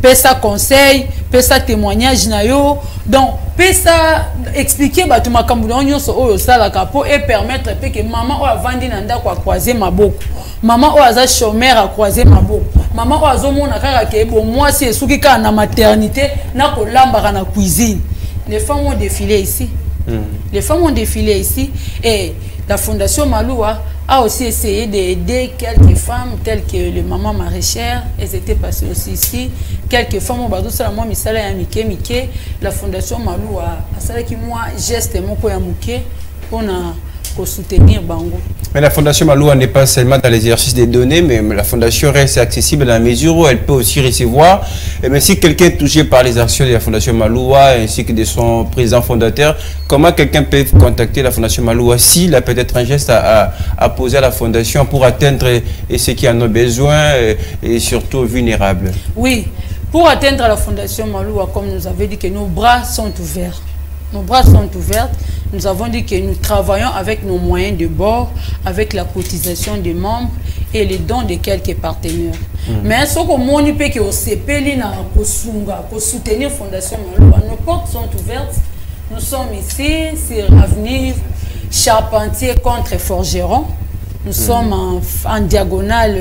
Speaker 11: Pesa conseil, pesa témoignage na yo. Donc pesa expliquer ba tuma kambulo nyonso oyo salaka pour et permettre que maman o avandi nanda kwa croiser maboko. Maman o aza chômeur a croiser maboko. Maman o azomona kaka ke bon moi si esuki ka na maternité na ko lambaka na cuisine. Les femmes ont défilé ici. Les femmes ont défilé ici et la Fondation Maloua a aussi essayé d'aider quelques femmes telles que les mamans maraîchères. Elles étaient passées aussi ici. Quelques femmes ont battu ça. Moi, la Fondation Maloua a ça qui moi geste mon ko ya muke pour soutenir Bango.
Speaker 1: Mais la Fondation Maloua n'est pas seulement dans l'exercice des données, mais la Fondation reste accessible dans la mesure où elle peut aussi recevoir. Mais si quelqu'un est touché par les actions de la Fondation Maloua ainsi que de son président fondateur, comment quelqu'un peut contacter la Fondation Maloua s'il a peut-être un geste à poser à la Fondation pour atteindre ceux qui en ont besoin et surtout vulnérables?
Speaker 11: Oui, pour atteindre la Fondation Maloua, comme nous avons dit que nos bras sont ouverts. Nos bras sont ouverts. Nous avons dit que nous travaillons avec nos moyens de bord, avec la cotisation des membres et les dons de quelques partenaires. Mais ce que mon IP qui au CPL pour soutenir Fondation Maloua, nos portes sont ouvertes. Nous sommes ici sur Avenue Charpentier contre Forgeron. Nous sommes en diagonale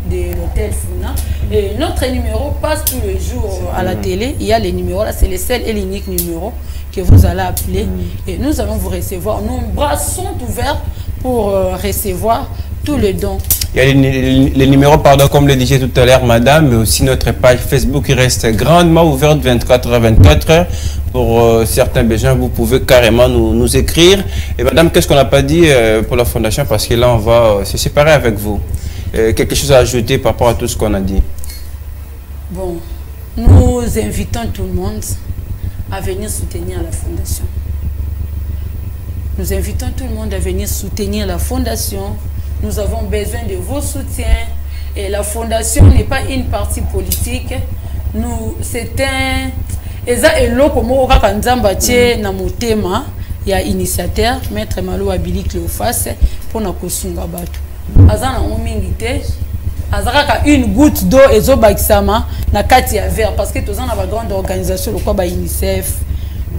Speaker 11: de l'hôtel Funa. Et notre numéro passe tous les jours à la télé. Il y a les numéros là, c'est le seul et l'unique numéro que vous allez appeler. Et nous allons vous recevoir. Nos bras sont ouverts pour recevoir tous les dons.
Speaker 1: Il y a les numéros, pardon, comme le disait tout à l'heure, madame, mais aussi notre page Facebook qui reste grandement ouverte 24h24. Pour certains besoins, vous pouvez carrément nous écrire. Et madame, qu'est-ce qu'on n'a pas dit pour la Fondation? Parce que là, on va se séparer avec vous. Quelque chose à ajouter par rapport à tout ce qu'on a dit?
Speaker 11: Bon, nous invitons tout le monde à venir soutenir la Fondation. Nous invitons tout le monde à venir soutenir la Fondation. Nous avons besoin de vos soutiens. Et la Fondation n'est pas une partie politique. C'est un... Eza eloko moko kaka nzamba tie na motema ya initiateur Maître Maloua Billy Cléophas pour na kosunga bato. Azana mingi te. Azaka une goutte d'eau ezobakisama na kati ya verre parce que tozana ba grande organisation lokwa ba UNICEF,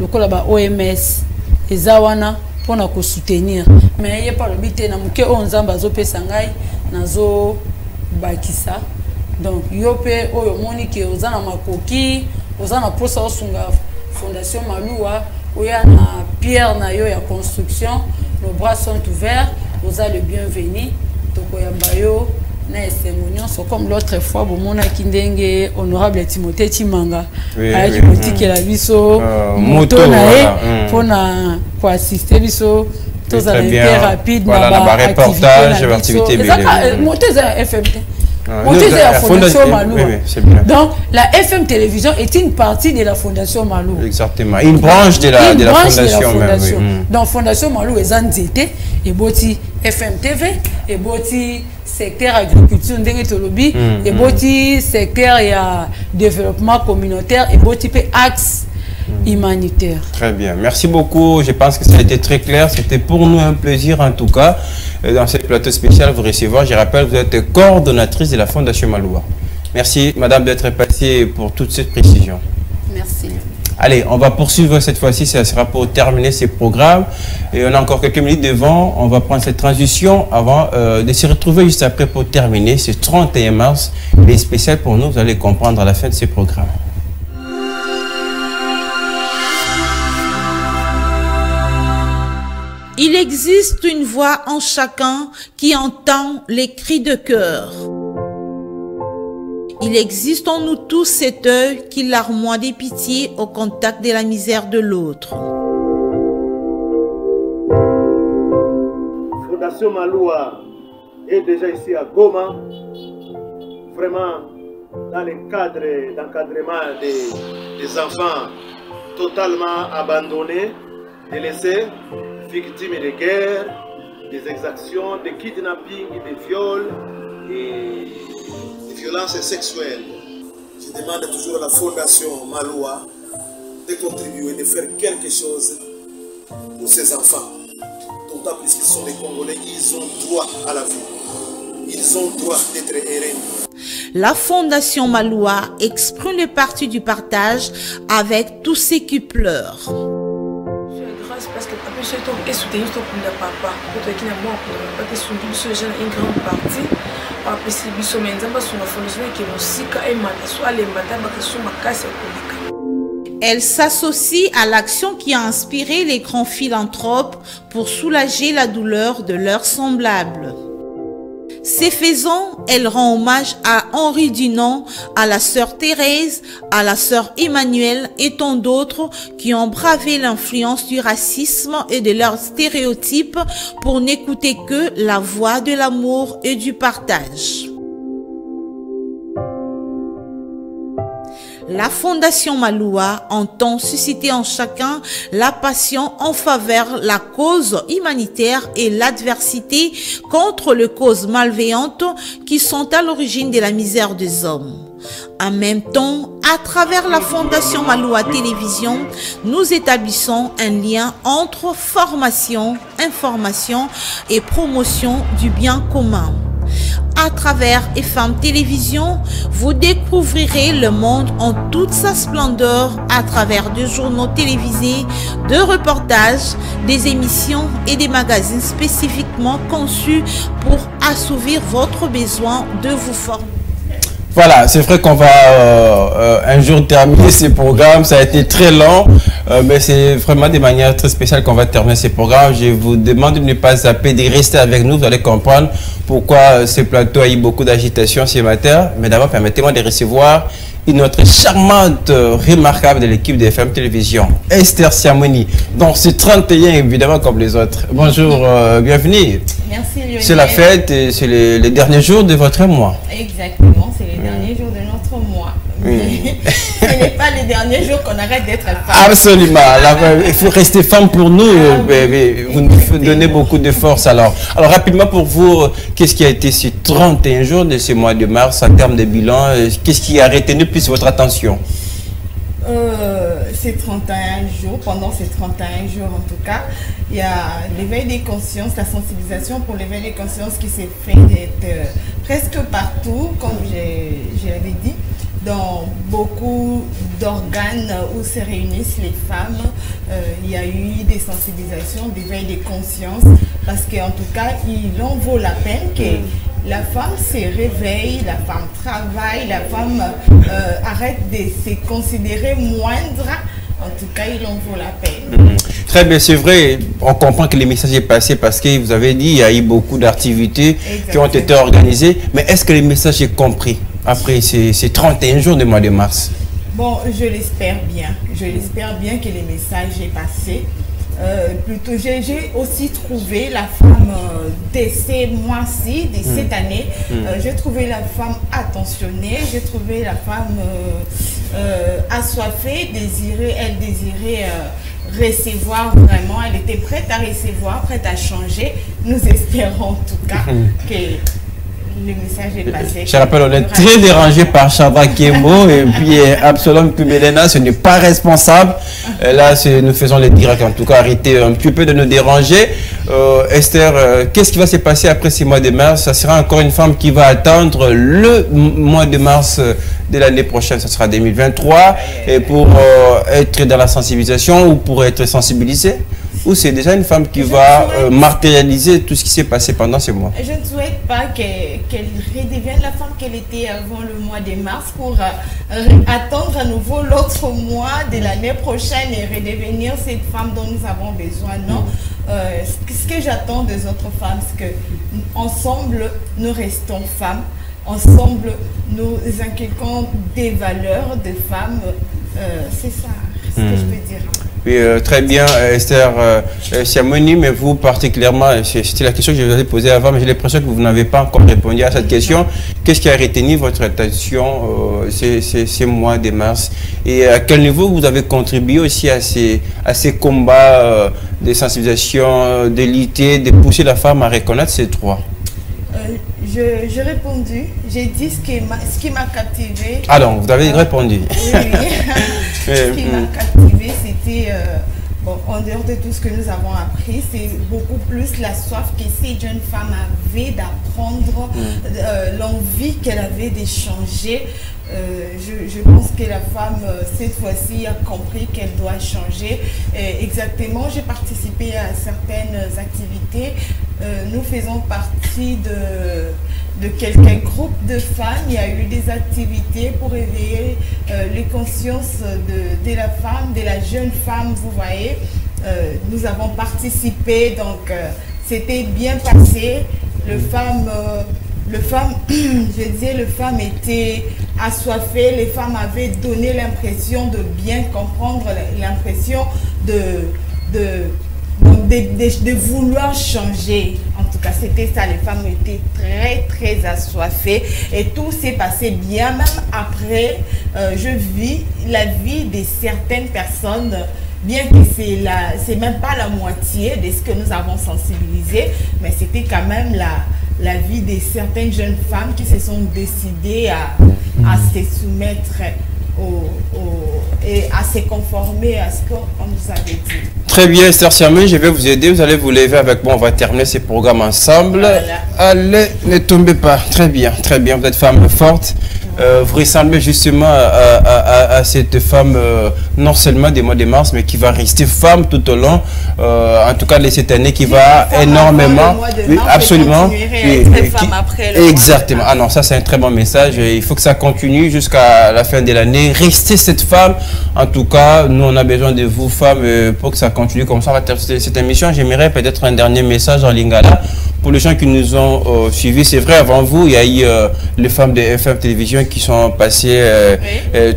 Speaker 11: lokola ba OMS ezawana pour na ko soutenir. Mais yé pas le bité na muke o nzamba azopesa ngai nazo bakisa. Donc yope oyo monike ozana makoki ozana posa osunga Fondation Maloua oya na pierre na yo ya construction. Nos bras sont ouverts, vous êtes le bienvenu. Tokoyamba yo comme l'autre fois, Bomona Kindenge, honorable Timothée Timanga,
Speaker 1: Oui,
Speaker 11: avec
Speaker 1: oui.
Speaker 11: boutique et la biso,
Speaker 1: moto, voilà.
Speaker 11: pour assister biso, tous
Speaker 1: très
Speaker 11: les
Speaker 1: bien.
Speaker 11: rapide,
Speaker 1: Voilà,
Speaker 11: na
Speaker 1: ba reportage, activité
Speaker 11: Moto est un FMT.
Speaker 1: Nous,
Speaker 11: Moto est la Fondation
Speaker 1: oui,
Speaker 11: Malou.
Speaker 1: oui, c'est bien.
Speaker 11: Donc, la FM Télévision est une partie de la Fondation Malou.
Speaker 1: Exactement. Une branche de la Fondation même. Oui.
Speaker 11: Donc, Fondation Malou est Zanzete, et Boti FM TV, et Boti secteur agriculture, et Boti secteur développement communautaire, et Boti axe humanitaire.
Speaker 1: Très bien. Merci beaucoup. Je pense que ça a été très clair. C'était pour nous un plaisir, en tout cas, dans ce plateau spécial, vous recevoir. Je rappelle, vous êtes coordonnatrice de la Fondation Maloua. Merci, madame, d'être passée pour toutes ces précisions.
Speaker 11: Merci.
Speaker 1: Allez, on va poursuivre cette fois-ci. Ça sera pour terminer ces programmes. Et on a encore quelques minutes devant. On va prendre cette transition avant de se retrouver juste après pour terminer ce 31 mars. Les spécial pour nous, vous allez comprendre à la fin de ces programmes.
Speaker 9: Il existe une voix en chacun qui entend les cris de cœur. Il existe en nous tous cet œil qui larmoie des pitiés au contact de la misère de l'autre.
Speaker 4: Fondation Maloua est déjà ici à Goma, vraiment dans le cadre d'encadrement des enfants totalement abandonnés, délaissés, victimes de guerre, des exactions, de kidnapping, de viols et de violences sexuelles. Je demande toujours à la Fondation Maloua de contribuer, de faire quelque chose pour ces enfants. D'autant plus qu'ils sont des Congolais, ils ont droit à la vie. Ils ont droit d'être errés.
Speaker 9: La Fondation Maloua exprime le parti du partage avec tous ceux qui pleurent.
Speaker 12: Parce que après ce temps et soutenir ton pour le papa pour toi qui n'a pas pas que son ce jeune une grande partie après c'est biso menza ba son fondation qui musika et mata soit les mata ba que son makasi kolika.
Speaker 9: Elle s'associe à l'action qui a inspiré les grands philanthropes pour soulager la douleur de leurs semblables. Ce faisant, elle rend hommage à Henri Dunant, à la sœur Thérèse, à la sœur Emmanuelle et tant d'autres qui ont bravé l'influence du racisme et de leurs stéréotypes pour n'écouter que la voix de l'amour et du partage. La Fondation Maloua entend susciter en chacun la passion en faveur de la cause humanitaire et l'adversité contre les causes malveillantes qui sont à l'origine de la misère des hommes. En même temps, à travers la Fondation Maloua Télévision, nous établissons un lien entre formation, information et promotion du bien commun. À travers FM Télévision, vous découvrirez le monde en toute sa splendeur à travers des journaux télévisés, de reportages, des émissions et des magazines spécifiquement conçus pour assouvir votre besoin de vous former.
Speaker 1: Voilà, c'est vrai qu'on va un jour terminer ces programmes. Ça a été très long, mais c'est vraiment de manière très spéciale qu'on va terminer ces programmes. Je vous demande de ne pas zapper, de rester avec nous. Vous allez comprendre pourquoi ce plateau a eu beaucoup d'agitation ce matin. Mais d'abord, permettez-moi de recevoir une autre charmante, remarquable de l'équipe de FM Télévision, Esther Siamoni. Donc, c'est 31, évidemment, comme les autres. Bonjour, bienvenue.
Speaker 13: Merci, Lionel.
Speaker 1: C'est la fête et c'est les derniers jours de votre mois.
Speaker 13: Exactement, c'est les derniers jours de notre mois. Ce n'est pas les derniers jours qu'on arrête d'être femme.
Speaker 1: Absolument. Il faut rester femme pour nous. Vous nous donnez beaucoup de force. Alors, rapidement pour vous, qu'est-ce qui a été ces 31 jours de ce mois de mars en termes de bilan? Qu'est-ce qui a retenu plus votre attention?
Speaker 13: Ces 31 jours, pendant ces 31 jours en tout cas, il y a l'éveil des consciences, la sensibilisation pour l'éveil des consciences qui s'est fait presque partout, comme je l'avais dit, dans beaucoup d'organes où se réunissent les femmes. Il y a eu des sensibilisations, d'éveil des consciences, parce qu'en tout cas, il en vaut la peine que la femme se réveille, la femme travaille, la femme arrête de se considérer moindre En tout cas, il en vaut la peine.
Speaker 1: Très bien, c'est vrai, on comprend que le message est passé parce que vous avez dit il y a eu beaucoup d'activités qui ont été organisées, mais est-ce que le message est compris après ces 31 jours du mois de mars?
Speaker 13: Bon, je l'espère bien. Je l'espère bien que le message est passé. Plutôt, j'ai aussi trouvé la femme de ces mois-ci, de cette année. J'ai trouvé la femme attentionnée, j'ai trouvé la femme assoiffée, elle désirait recevoir vraiment, elle était prête à recevoir, prête à changer. Nous espérons en tout cas que le message est passé.
Speaker 1: Je rappelle, on est très dérangé par Chandra Kiembo et puis Absalom Kumelena, ce n'est pas responsable. Là, nous faisons les directs, en tout cas, arrêtez un petit peu de nous déranger. Esther, qu'est-ce qui va se passer après ces mois de mars? Ça sera encore une femme qui va attendre le mois de mars de l'année prochaine, ça sera 2023, et pour être dans la sensibilisation ou pour être sensibilisée? Ou c'est déjà une femme qui va matérialiser tout ce qui s'est passé pendant ces mois?
Speaker 13: Je ne souhaite pas qu'elle redevienne la femme qu'elle était avant le mois de mars pour attendre à nouveau l'autre mois de l'année prochaine et redevenir cette femme dont nous avons besoin. Non. Ce que j'attends des autres femmes, c'est qu'ensemble, nous restons femmes. Ensemble, nous inculquons des valeurs de femmes. C'est ça, ce que je peux dire.
Speaker 1: Oui, très bien, Esther Siamoni, mais vous particulièrement, c'était la question que je vous avais posée avant, mais j'ai l'impression que vous n'avez pas encore répondu à cette question. Qu'est-ce qui a retenu votre attention ces mois de mars? Et à quel niveau vous avez contribué aussi à ces combats de sensibilisation, de lutter, de pousser la femme à reconnaître ses droits?
Speaker 13: J'ai répondu, j'ai dit ce qui m'a captivé.
Speaker 1: Ah non, vous avez répondu.
Speaker 13: Oui, oui. Ce qui m'a captivé, c'était, bon, en dehors de tout ce que nous avons appris, c'est beaucoup plus la soif que ces jeunes femmes avaient d'apprendre, l'envie qu'elle avait d'échanger. Je pense que la femme, cette fois-ci, a compris qu'elle doit changer. Exactement, j'ai participé à certaines activités. Nous faisons partie de quelques groupes de femmes. Il y a eu des activités pour éveiller les consciences de la femme, de la jeune femme, vous voyez. Nous avons participé, donc c'était bien passé. Le femme, je disais, les femmes étaient assoiffées, les femmes avaient donné l'impression de bien comprendre, l'impression de vouloir changer. En tout cas, c'était ça, les femmes étaient très, très assoiffées et tout s'est passé bien. Même après, je vis la vie de certaines personnes, bien que c'est même pas la moitié de ce que nous avons sensibilisé, mais c'était quand même la vie de certaines jeunes femmes qui se sont décidées à se soumettre et à se conformer à ce qu'on nous avait dit.
Speaker 1: Très bien, Esther Siamoni, je vais vous aider. Vous allez vous lever avec moi. On va terminer ces programmes ensemble. Voilà. Allez, ne tombez pas. Très bien, très bien. Vous êtes femme forte. Vous ressemblez justement à cette femme, non seulement des mois de mars, mais qui va rester femme tout au long, en tout cas de cette année, qui va énormément, oui, absolument, exactement. Ah non, ça c'est un très bon message. Il faut que ça continue jusqu'à la fin de l'année. Restez cette femme. En tout cas, nous on a besoin de vous femmes pour que ça continue comme ça. On va terminer cette émission. J'aimerais peut-être un dernier message en lingala pour les gens qui nous ont suivis. C'est vrai, avant vous, il y a eu les femmes de FM Télévision qui sont passées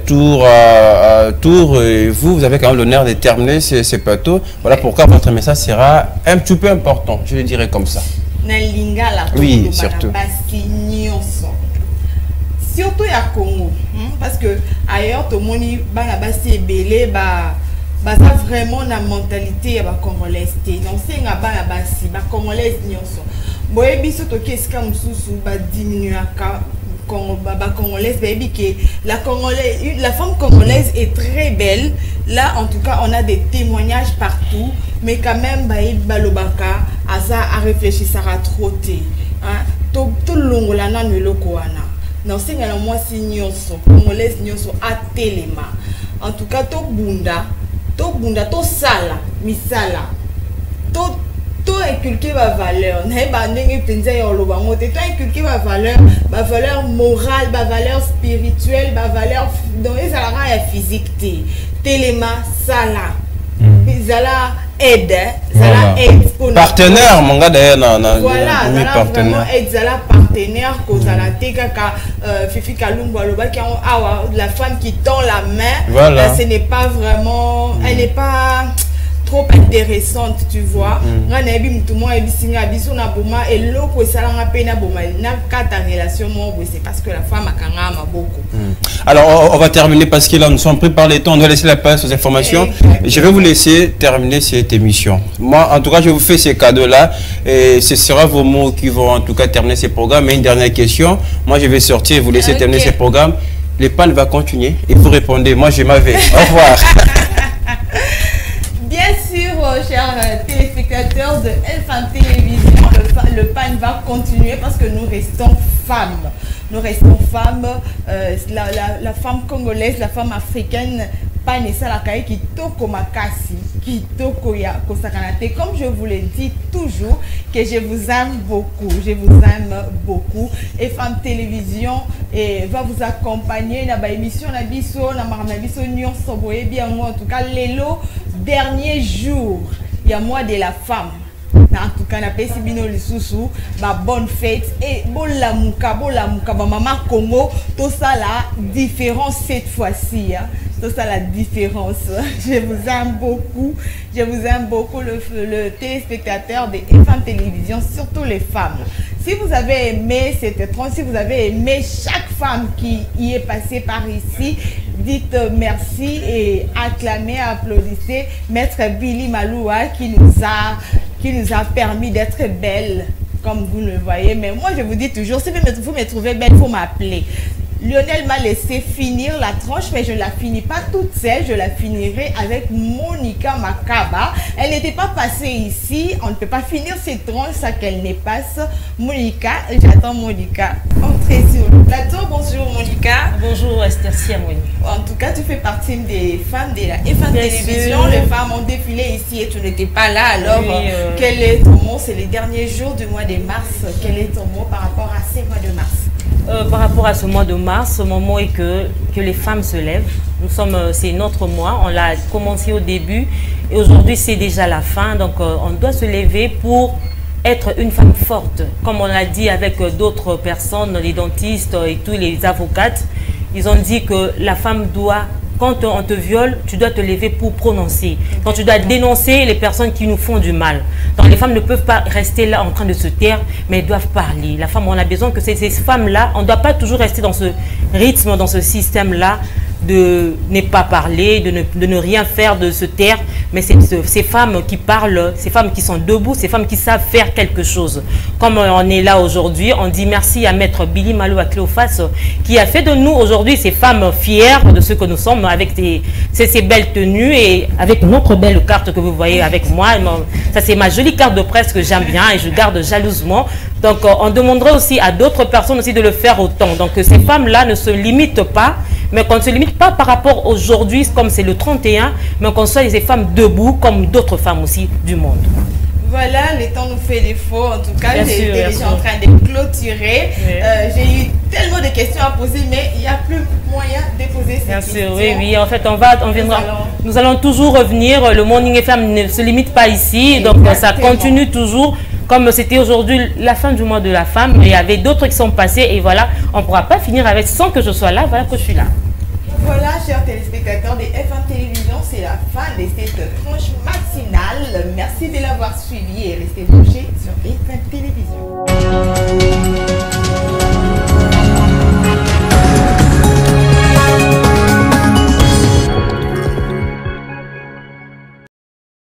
Speaker 1: tour à tour. Et vous avez quand même l'honneur de terminer ces plateaux. Voilà pourquoi votre message sera un petit peu important, je le dirais comme ça. Oui, surtout.
Speaker 13: Surtout à Congo, parce que ailleurs, tout le monde est belé, ça vraiment la mentalité à congolaise. Non, c'est un ba congolaise nyonso. Boye biso to keska mususu ba diminuer congolaise, baby que la femme congolaise est très belle. Là, en tout cas, on a des témoignages partout, mais quand même, balobaka, asa à réfléchir, ça a trotté. Tout le long la nan melokoana. Non, c'est un moi si nyonso, congolaise nyonso a téléma. En tout cas, to bunda, to sala, misala, to inculquer ma valeur. Inculquer ma valeur morale, ma valeur spirituelle, ma valeur dans les salariés physique. Téléma, sala. Zala aide. Zala aide.
Speaker 1: Partenaire, mon gars, d'ailleurs,
Speaker 13: voilà, zala vraiment aide. Zala partenaire, Kozala Tekaka, Fifi Kalumba, la femme qui tend la main.
Speaker 1: Voilà.
Speaker 13: Ce n'est pas vraiment. Elle n'est pas trop intéressante, tu vois. C'est parce que la femme a beaucoup.
Speaker 1: Alors, on va terminer parce que là, nous sommes pris par les temps. On doit laisser la place aux informations.
Speaker 13: Exactement.
Speaker 1: Je vais vous laisser terminer cette émission. Moi, en tout cas, je vous fais ces cadeaux-là. Et ce sera vos mots qui vont, en tout cas, terminer ces programmes. Mais une dernière question. Moi, je vais sortir et vous laisser terminer ces programmes. Les pannes vont continuer. Et vous répondez. Moi, je m'avais. Au revoir.
Speaker 13: Bien sûr, chers téléspectateurs de F1 Télévision, le pan va continuer parce que nous restons femmes. Nous restons femmes. La femme congolaise, la femme africaine, pan et salakaï qui toko makasi, qui toko ya kosakanate. Comme je vous le dis toujours, que je vous aime beaucoup. Je vous aime beaucoup. F1 Télévision va vous accompagner dans l'émission Nabiso, dans Marnabiso Nyon Soboé, bien moi en tout cas, l'élo. Dernier jour, il y a moi de la femme. En tout cas, on a fait ma bonne fête et bola mouka, maman Congo, tout ça là, différence cette fois-ci. Hein. Tout ça la différence. Je vous aime beaucoup. Je vous aime beaucoup le téléspectateur de F1 Télévision, surtout les femmes. Si vous avez aimé cette tranche, si vous avez aimé chaque femme qui y est passée par ici, dites merci et acclamez, applaudissez Maître Billy Maloua qui nous a permis d'être belle, comme vous le voyez. Mais moi, je vous dis toujours, si vous me trouvez belle, il faut m'appeler. Lionel m'a laissé finir la tranche, mais je ne la finis pas toute seule, je la finirai avec Monica Makaba. Elle n'était pas passée ici, on ne peut pas finir cette tranche sans qu'elle ne passe. Monica, j'attends Monica. Entrez sur le plateau, bonjour Monica.
Speaker 14: Bonjour Esther Siamouni.
Speaker 13: En tout cas, tu fais partie des femmes de la F1 Télévision. Les femmes ont défilé ici et tu n'étais pas là. Alors, oui, quel est ton mot? C'est les derniers jours du mois de mars. Quel est ton mot par rapport à ces mois de mars?
Speaker 14: Par rapport à ce mois de mars, mon mot est que les femmes se lèvent. C'est notre mois, on l'a commencé au début et aujourd'hui c'est déjà la fin. Donc on doit se lever pour être une femme forte. Comme on l'a dit avec d'autres personnes, les dentistes et tous les avocates, ils ont dit que la femme doit, quand on te viole, tu dois te lever pour prononcer. Quand tu dois dénoncer les personnes qui nous font du mal. Donc les femmes ne peuvent pas rester là en train de se taire, mais elles doivent parler. La femme, on a besoin que ces femmes-là, on ne doit pas toujours rester dans ce rythme, dans ce système-là, de ne pas parler, de ne rien faire, de se taire. Mais c'est ces femmes qui parlent, ces femmes qui sont debout, ces femmes qui savent faire quelque chose. Comme on est là aujourd'hui, on dit merci à Maître Billy Maloua Cléophas qui a fait de nous aujourd'hui ces femmes fières de ce que nous sommes avec ces belles tenues et avec notre belle carte que vous voyez avec moi. Ça c'est ma jolie carte de presse que j'aime bien et je garde jalousement. Donc on demanderait aussi à d'autres personnes aussi de le faire autant. Donc ces femmes-là ne se limitent pas, mais qu'on ne se limite pas par rapport aujourd'hui, comme c'est le 31, mais qu'on soit des femmes debout comme d'autres femmes aussi du monde.
Speaker 13: Voilà, le temps nous fait défaut. En tout cas, j'étais déjà en train de clôturer. Oui. J'ai eu tellement de questions à poser, mais il n'y a plus moyen de poser ces questions.
Speaker 14: Bien sûr, oui. En fait, nous allons toujours revenir. Le Morning FM ne se limite pas ici, exactement. Donc ça continue toujours. Comme c'était aujourd'hui la fin du mois de la femme, il y avait d'autres qui sont passés et voilà, on ne pourra pas finir avec sans que je sois là, voilà que je suis là.
Speaker 13: Voilà, chers téléspectateurs de F1 Télévision, c'est la fin de cette tranche matinale. Merci de l'avoir suivi et restez branchés sur F1.